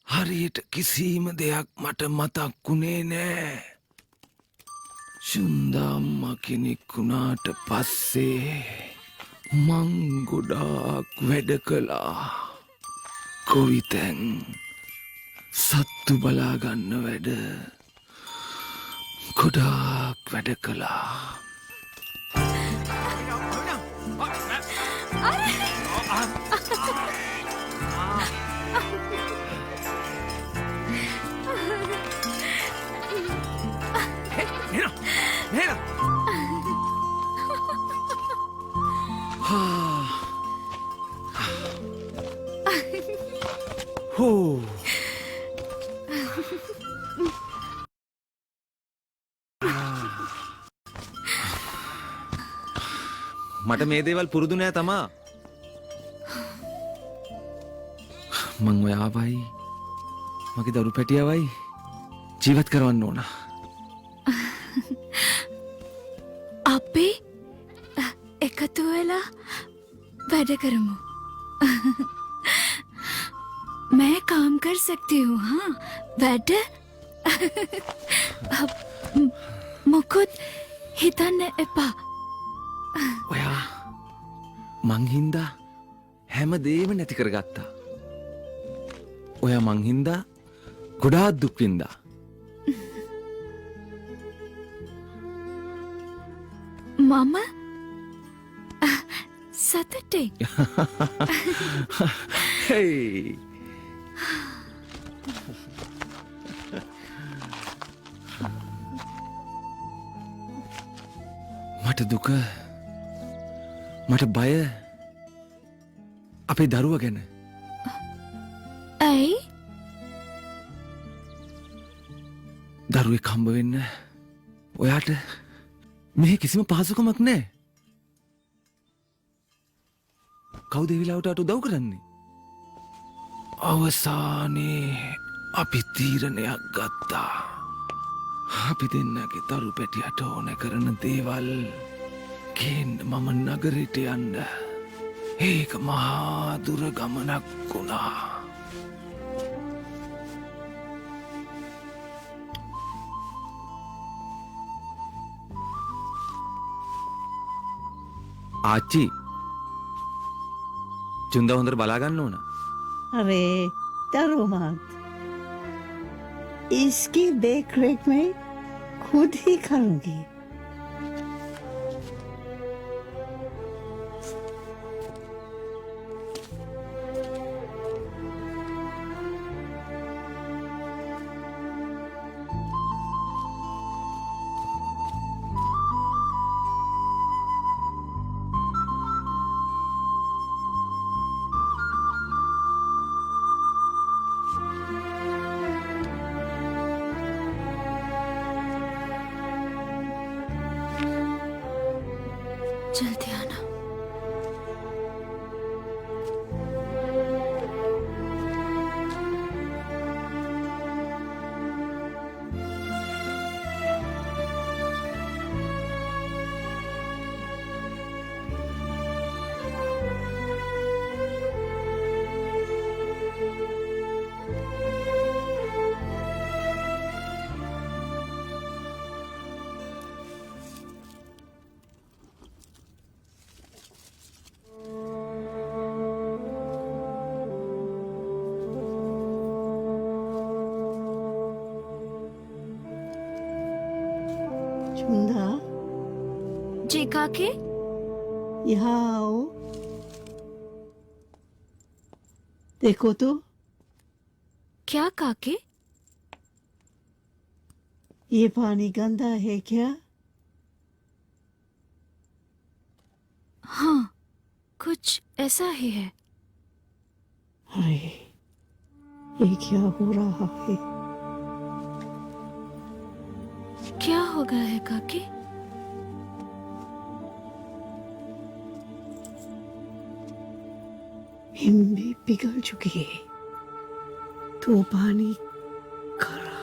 හරියට කිසිම දෙයක් මට මතක් වුණේ නෑ. චුන්දම්ම කෙනෙක් වුණාට පස්සේ මං ගොඩාක් වැඩ කළා. කොවිතැන් සත්තු බලාගන්න වැඩ ගොඩාක් වැඩ කළා. මට මේ දේවල් පුරුදු නෑ තමා. මං ඔයාවයි මගේ දරු පැටියවයි ජීවත් කරවන්න ඕන. අපි එකතු වෙලා වැඩ කරමු. मैं काम कर सकती हूँ. हाँ, बैठ. मुकुट हितन एपा. ඔයා මං හින්දා හැම දේම නැති කරගත්තා. ඔයා මං හින්දා ගොඩාක් දුක් වින්දා. මම සතුටේ. Hey. මට දුක, මට බය අපේ දරුව ගැන. ඇයි? දරුවෙක් හම්බ වෙන්න ඔයාට මෙහි කිසිම පහසුකමක් නෑ. කවුද ඒ වෙලාවට උදව් කරන්නේ? අවසානයේ අපි තීරණයක් ගත්තා. අපි දෙන්නගේ දරු පැටියට ඕන කරන දේවල් ගේන්න මම නගරයට යන්න. ඒක මහා දුර ගමනක් වුණා. ආච්චි, චුන්ද හොඳට බලාගන්න ඕන. अरे डरो मत, इसकी देख रेख मैं खुद ही करूंगी. जी काके, यहाँ आओ। देखो तो, क्या काके? ये पानी गंदा है क्या? हाँ, कुछ ऐसा ही है। अरे, ये क्या हो रहा है? क्या हो गया है काके? हिम भी पिघल चुकी है, तो पानी खरा।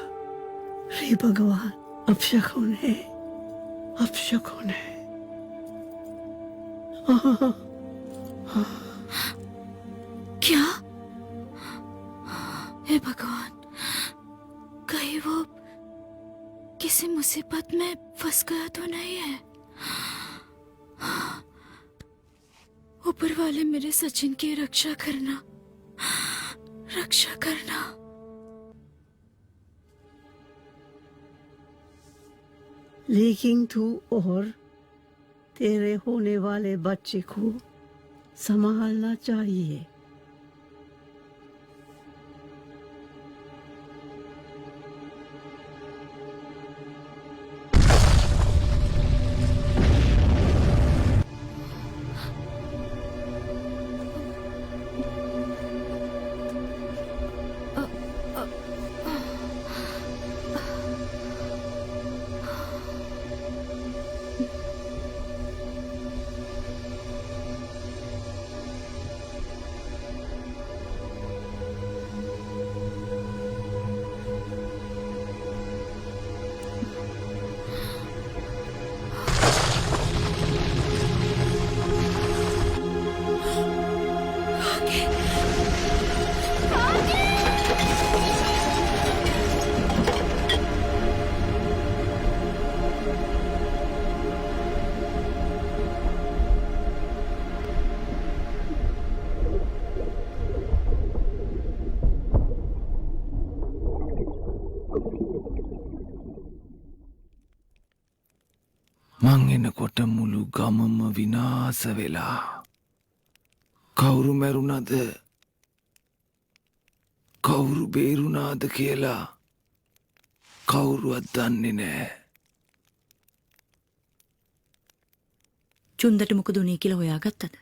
रे भगवान, अपशकुन है, अपशकुन है। क्या? हे भगवान, कहीं वो किसी मुसीबत में फंस गया तो नहीं है? ऊपर वाले मेरे सचिन की रक्षा करना, रक्षा करना। लेकिन तू और तेरे होने वाले बच्चे को संभालना चाहिए। මං එනකොට මුළු ගමම විනාශ වෙලා. කවුරු මැරුණද? කවුරු බේරුණාද කියලා කවුරුවත් දන්නේ නැහැ. චුන්දට මොකද උනේ කියලා හොයාගත්තද?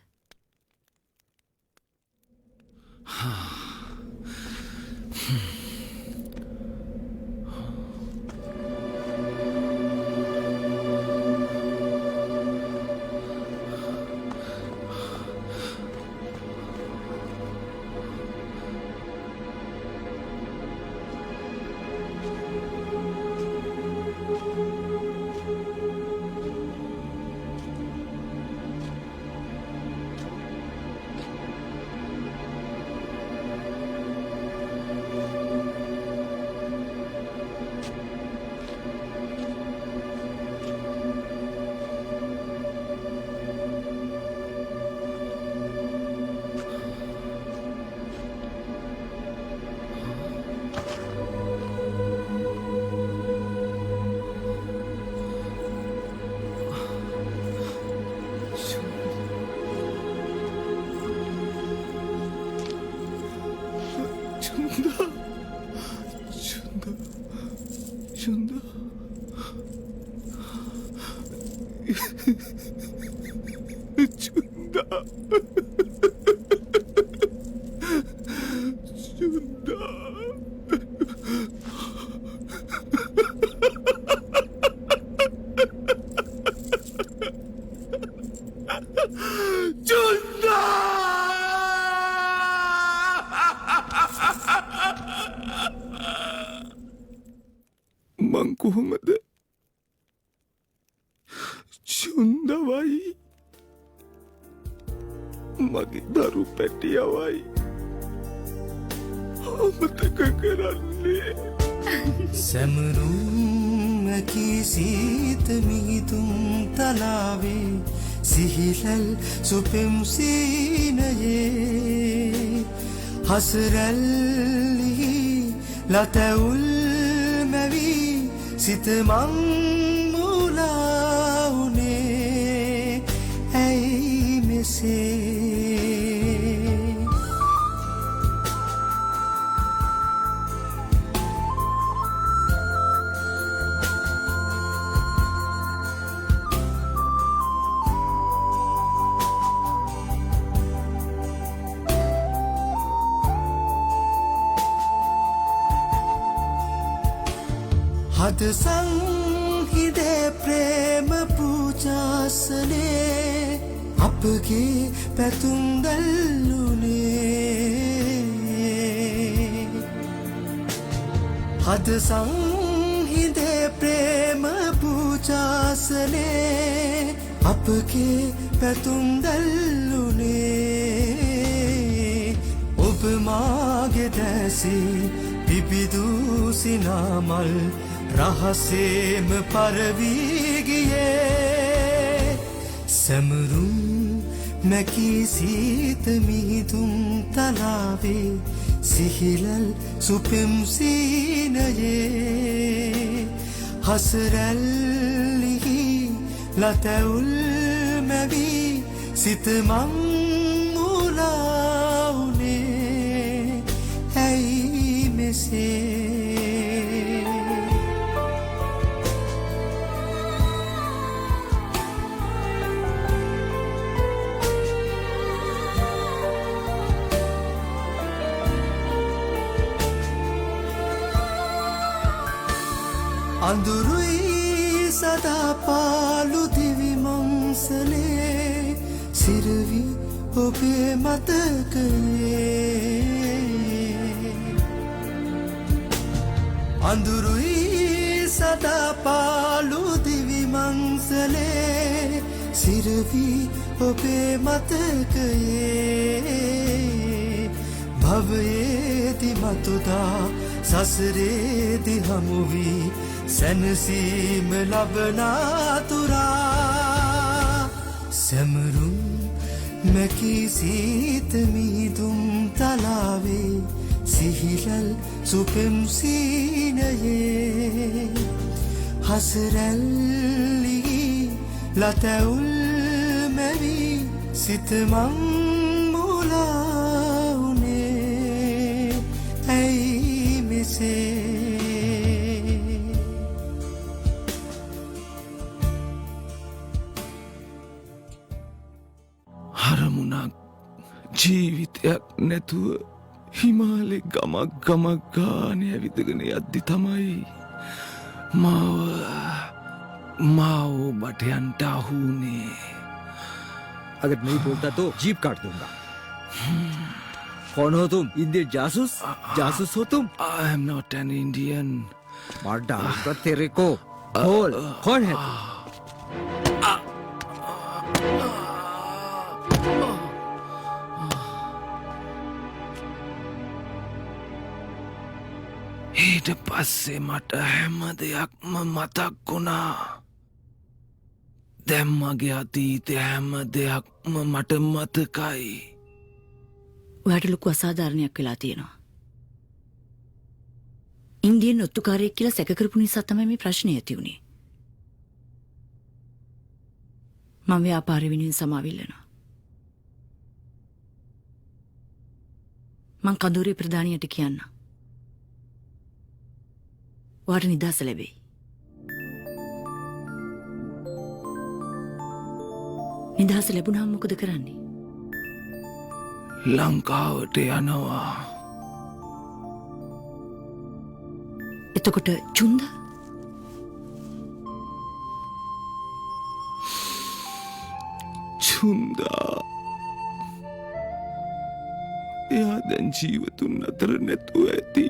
මං කොහොමද චුන්දවයි මගේ දරු පැටියවයි අමතක කරන්නේ සැමරුම් ඇකි සීත මිහිතුම් තලාවේ සිහිලල් සුපෙම් සීනයේ හසරැල්ලි ලතැවුල් මැවී සිත මං මුලා වුණේ से हद संहिदे प्रेम पूजासने අපගේ පැතුම්ගල්ලුනේ හද සංහිදේ ප්‍රේම පූජාසනේ අපගේ පැතුම්ගල්ලුනේ ඔබ මාගේ දැසී පිබිදු සිනාමල් රහසේම පරවී ගියේ සැමරුම් මැකී සීත මිහිදුම් තලාවේ සිහිලල් සුපෙම් සීනයේ හසරැල්ලිහි ලතැවුල් මැවී සිතමං මුලාවුනේ ඇයි මෙසේ අඳුරුයි සදා පාලු දිවි මංසලේ සිරවි ඔබේ මතකයේ අඳුරුයි සදා පාලු දිවි මංසලේ සිරවි ඔබේ මතකයේ භවයේදි මතුදා සසරේදි හමුවී සැනසීම ලබනාතුරා සැමරුම් මැකී සීත මිහිදුම් තලාවේ සිහිලල් සුපෙම් සීනයේ හසරැල්ලි ලතැවුල් මැවී සිතමං මුලාවුනේ ඇයි මෙසේ හරමුණක් ජීවිතයක් නැතුව හිමාලේ ගමක් ගමක් ගානේ ඇවිදගෙන යද්දි තමයි माओ बटियंट हूने। अगर नहीं बोलता तो जीप काट दूंगा। कौन हो तुम? इंडियन जासूस? जासूस हो तुम? I am not an Indian. मार डालूंगा तेरे को। बोल कौन है तू? ඊට පස්සේ මට හැම දෙයක්ම මතක් වුණා. දැන් මගේ අතීතේ හැම දෙයක්ම මට මතකයි. ඔයාට ලොකු අසාධාරණයක් වෙලා තියෙනවා. ඉන්දියන් ඔත්තුකාරයෙක් කියලා සැක කරපු නිසා තමයි මේ ප්‍රශ්නේ ඇති වුණේ. මම ව්‍යාපාරෙ වෙනුවෙන් සමාවිල්ලනවා. මං කඳුරේ ප්‍රධානියට කියන්න. ඔයාට නිදහස ලැබෙයි. නිදහස ලැබුණාම මොකද කරන්නේ? ලංකාවට යනවා. එතකොට චුන්ද? චුන්දා එයා දැන් ජීවතුන් අතර නැතුව ඇති.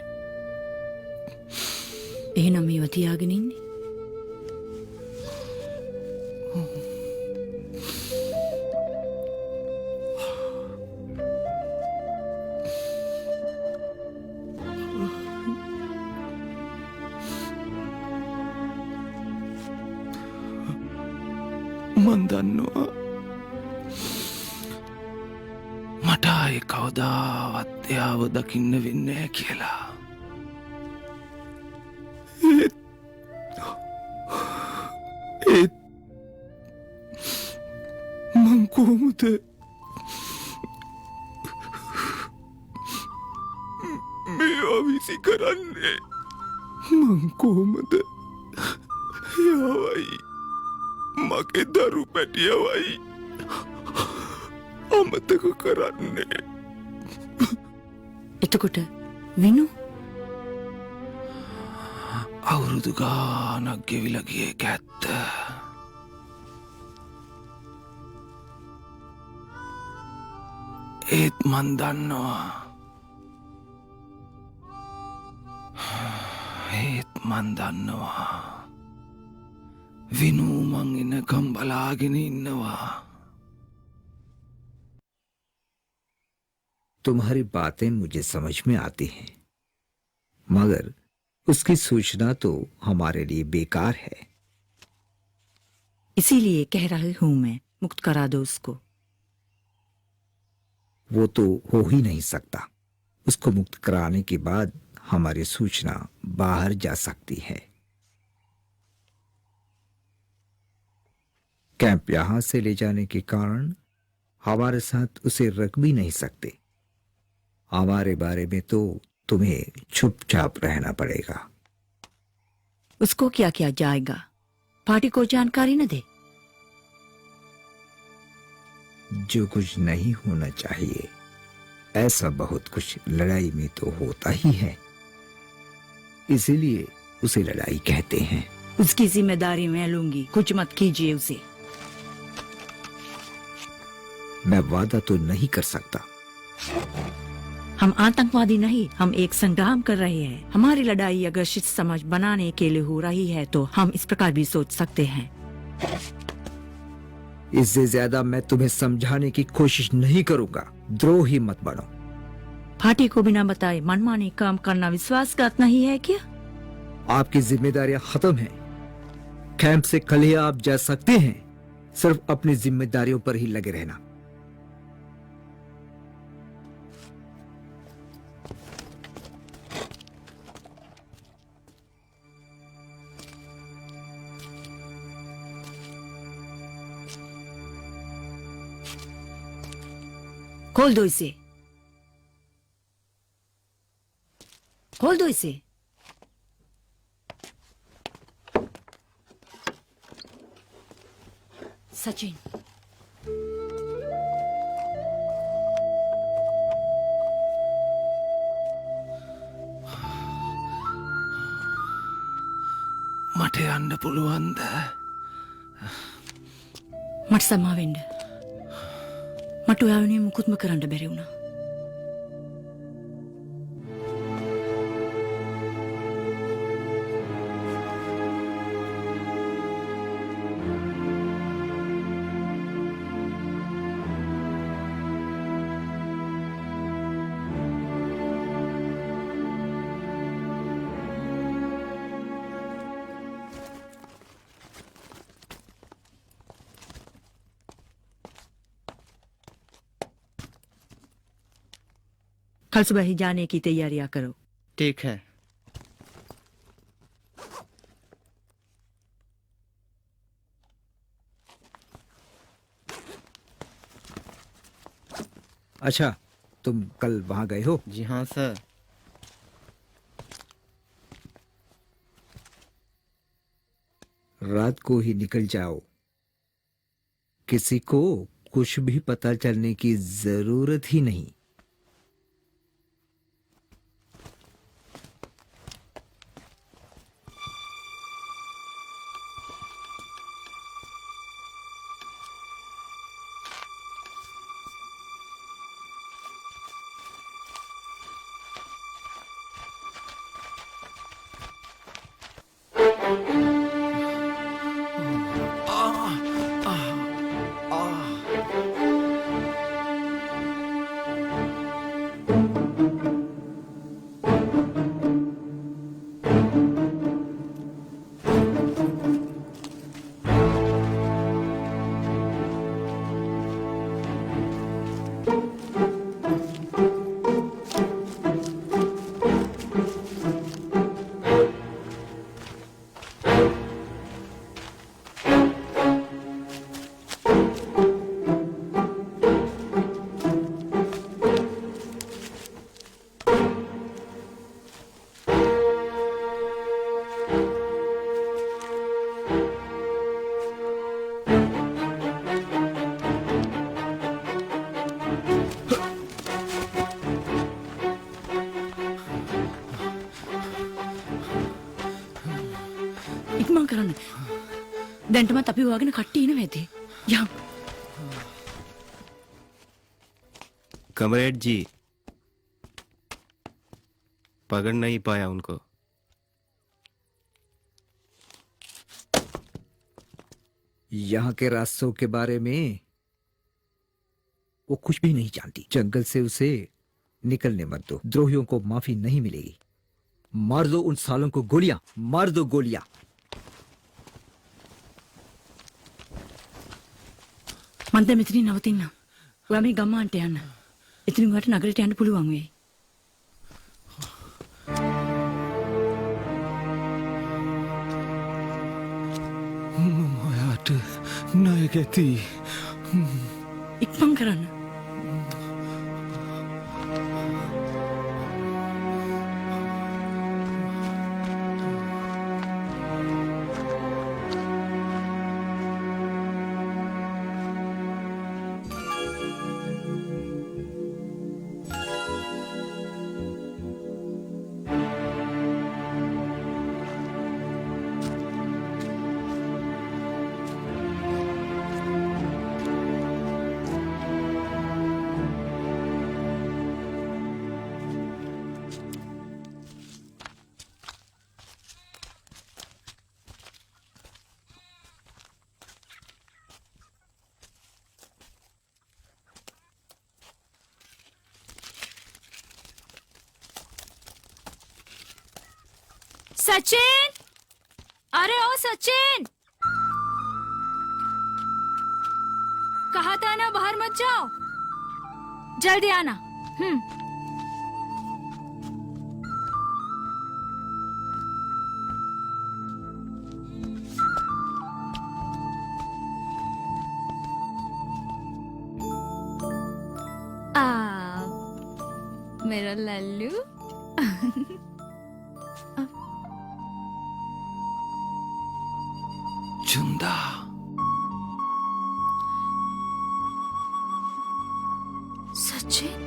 එහෙනම් මේව තියාගෙන ඉන්නේ? මන් දන්නවා මට ආයේ කවදාවත් එයාව දකින්න වෙන්නේ නැහැ කියලා. ඒත් මං කොහොමද ඒවා විසි කරන්නේ මං කොහොමද යවයි මගේ දරු පැටියවයි අමතක කරන්නේ එතකොට විනු අවුරුදු ගානක් ගෙවිලා ගිය එක ඇත්ත. ඒත් මන් දන්නවා. විනු මං එනකම් බලාගෙන ඉන්නවා. तुम्हारी बातें मुझे समझ में आती हैं, मगर उसकी सूचना तो हमारे लिए बेकार है। इसीलिए कह रही हूं मैं, मुक्त करा दो उसको। वो तो हो ही नहीं सकता। उसको मुक्त कराने के बाद हमारी सूचना बाहर जा सकती है। कैंप यहां से ले जाने के कारण हमारे साथ उसे रख भी नहीं सकते। हमारे बारे में तो तुम्हें चुपचाप रहना पड़ेगा। उसको क्या किया जाएगा? पार्टी को जानकारी न दे। जो कुछ नहीं होना चाहिए ऐसा बहुत कुछ लड़ाई में तो होता ही है, इसीलिए उसे लड़ाई कहते हैं। उसकी जिम्मेदारी मैं लूंगी, कुछ मत कीजिए उसे। मैं वादा तो नहीं कर सकता। हम आतंकवादी नहीं, हम एक संग्राम कर रहे हैं। हमारी लड़ाई अगर शिष्ट समाज बनाने के लिए हो रही है तो हम इस प्रकार भी सोच सकते हैं। इससे ज्यादा मैं तुम्हें समझाने की कोशिश नहीं करूंगा। द्रोही मत बनो। पार्टी को बिना बताए मनमानी काम करना विश्वासघात नहीं है क्या? आपकी जिम्मेदारियां खत्म हैं। कैंप से कल ही आप जा सकते हैं। सिर्फ अपनी जिम्मेदारियों पर ही लगे रहना। खोल दो इसे, खोल दो इसे। सचिन, මට යන්න පුළුවන්ද? මට සමාවෙන්න. මට ඔයා වෙනුවෙන් මුකුත්ම කරන්න බැරි වුණා. कल सुबह ही जाने की तैयारियां करो। ठीक है। अच्छा, तुम कल वहां गए हो? जी हाँ सर। रात को ही निकल जाओ। किसी को कुछ भी पता चलने की जरूरत ही नहीं। ඉක්මන් කරන්න. දැන්ටමත් අපි හොයාගෙන කට්ටිය ඉනව ඇති. යම්. कमरेड जी पकड़ नहीं पाया उनको. यहाँ के रास्तों के बारे में वो कुछ भी नहीं जानती. जंगल से उसे निकलने मत दो. द्रोहियों को माफी नहीं मिलेगी. मार दो उन सालों को गोलियां. मार दो गोलियां. මන්ද මෙතනින් නවතින්න. ඔයා මේ ගම්මානට යන්න. එතනින් ඔයාට නගරයට යන්න පුළුවන් වෙයි. ඔයාට ණය ගැති. ඉක්මන් කරන්න. सचिन, अरे ओ सचिन, कहा था ना बाहर मत जाओ, जल्दी आना. मेरा लल्लू. चुंदा. सचिन,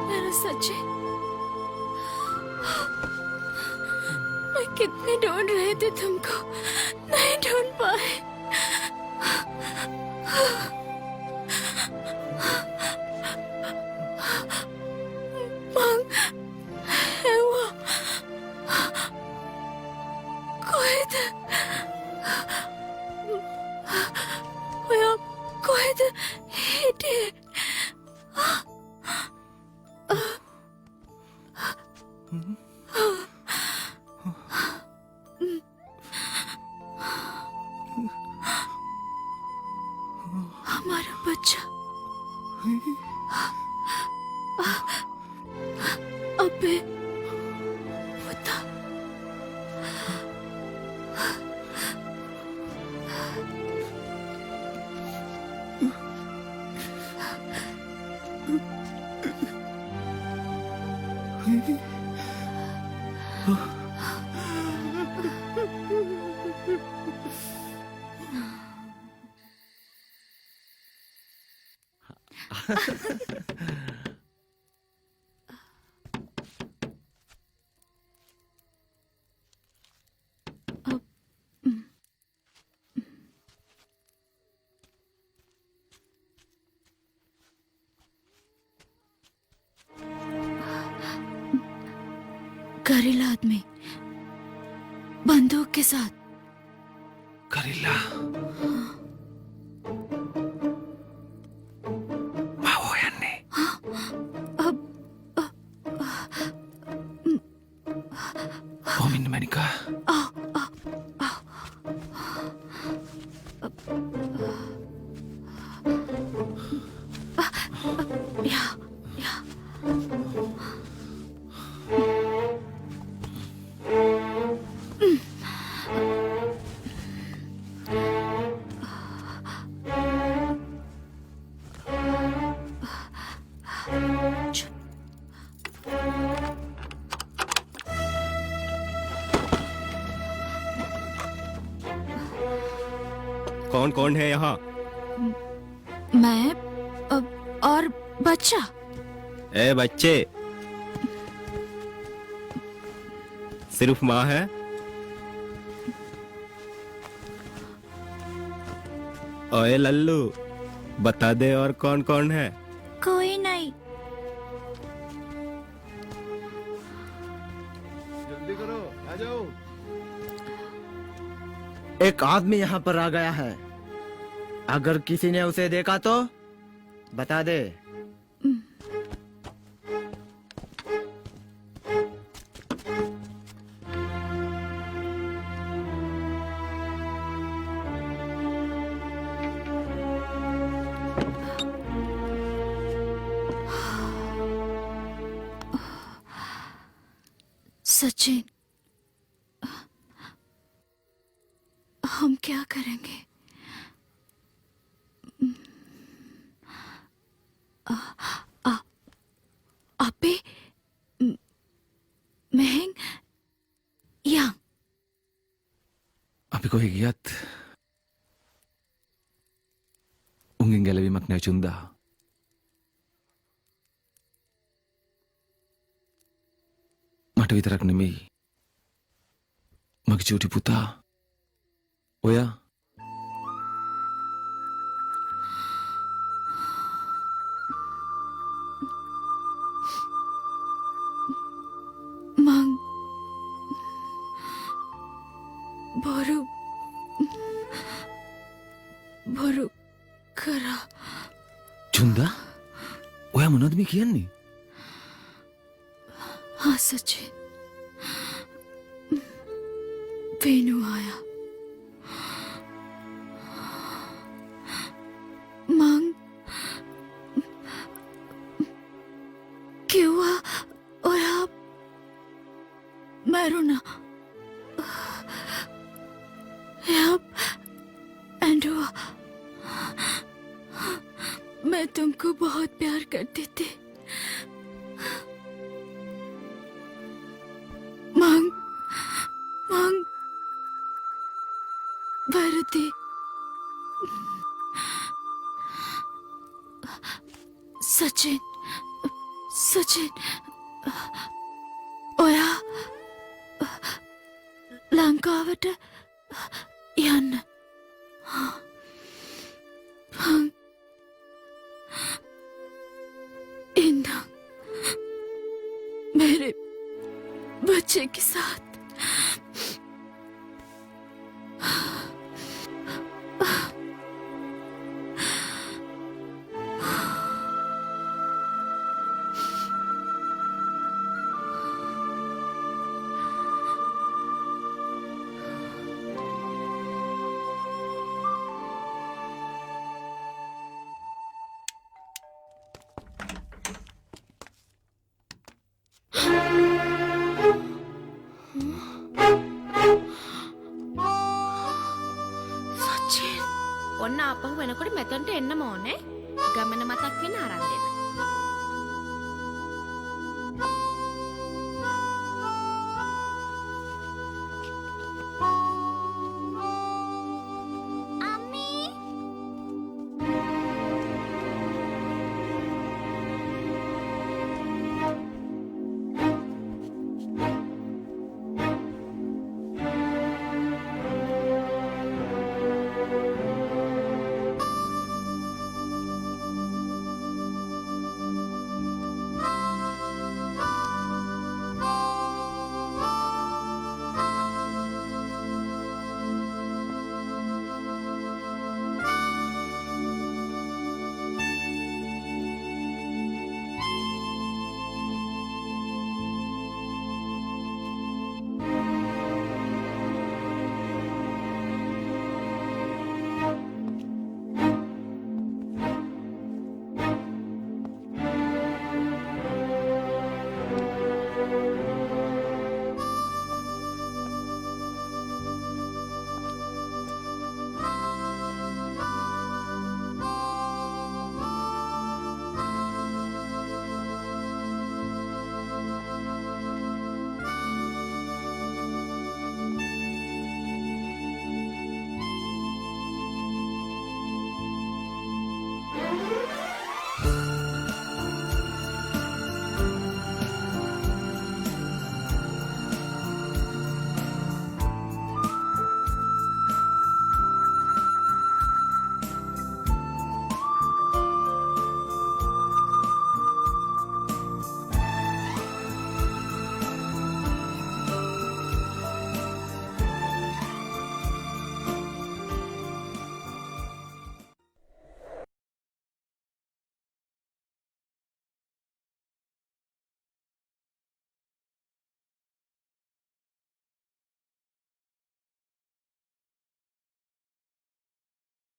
मेरा सचिन. मैं कितने ढूंढ रहे थे तुमको, नहीं ढूंढ पाए. हमारा बच्चा अबे बता. करीला आदमी बंदूक के साथ. करीला. मावो यांनी. Meniका. कौन कौन है यहाँ? मैं और बच्चा। ए बच्चे, सिर्फ माँ है? ओए लल्लू, बता दे और कौन कौन है? कोई नहीं। जल्दी करो, आ जाओ। एक आदमी यहाँ पर आ गया है। अगर किसी ने उसे देखा तो बता दे। सचिन, हम क्या करेंगे? आपे महंग yang අපි කොහෙ ගියත් උන්ගෙන් ගැලවීමක් නෑ චුන්දා. මට විතරක් නෙමෙයි මගේ චූටි පුතා ඔයා mang boru kara. චුන්දා ඔයා මොනවද මේ කියන්නේ? हाँ सचिन, वेणु आया। मांग क्यों और आप मैरूना एंड्रुआ, मैं तुमको बहुत प्यार करती थी। मांग भारती, सचिन ओया लंकावट යන්න. इंदा मेरे बच्चे के साथ। ඔන්න ආපහු වෙනකොට මෙතනට එන්නම ඕනේ. ගමන මතක් වෙන ආරම්භය.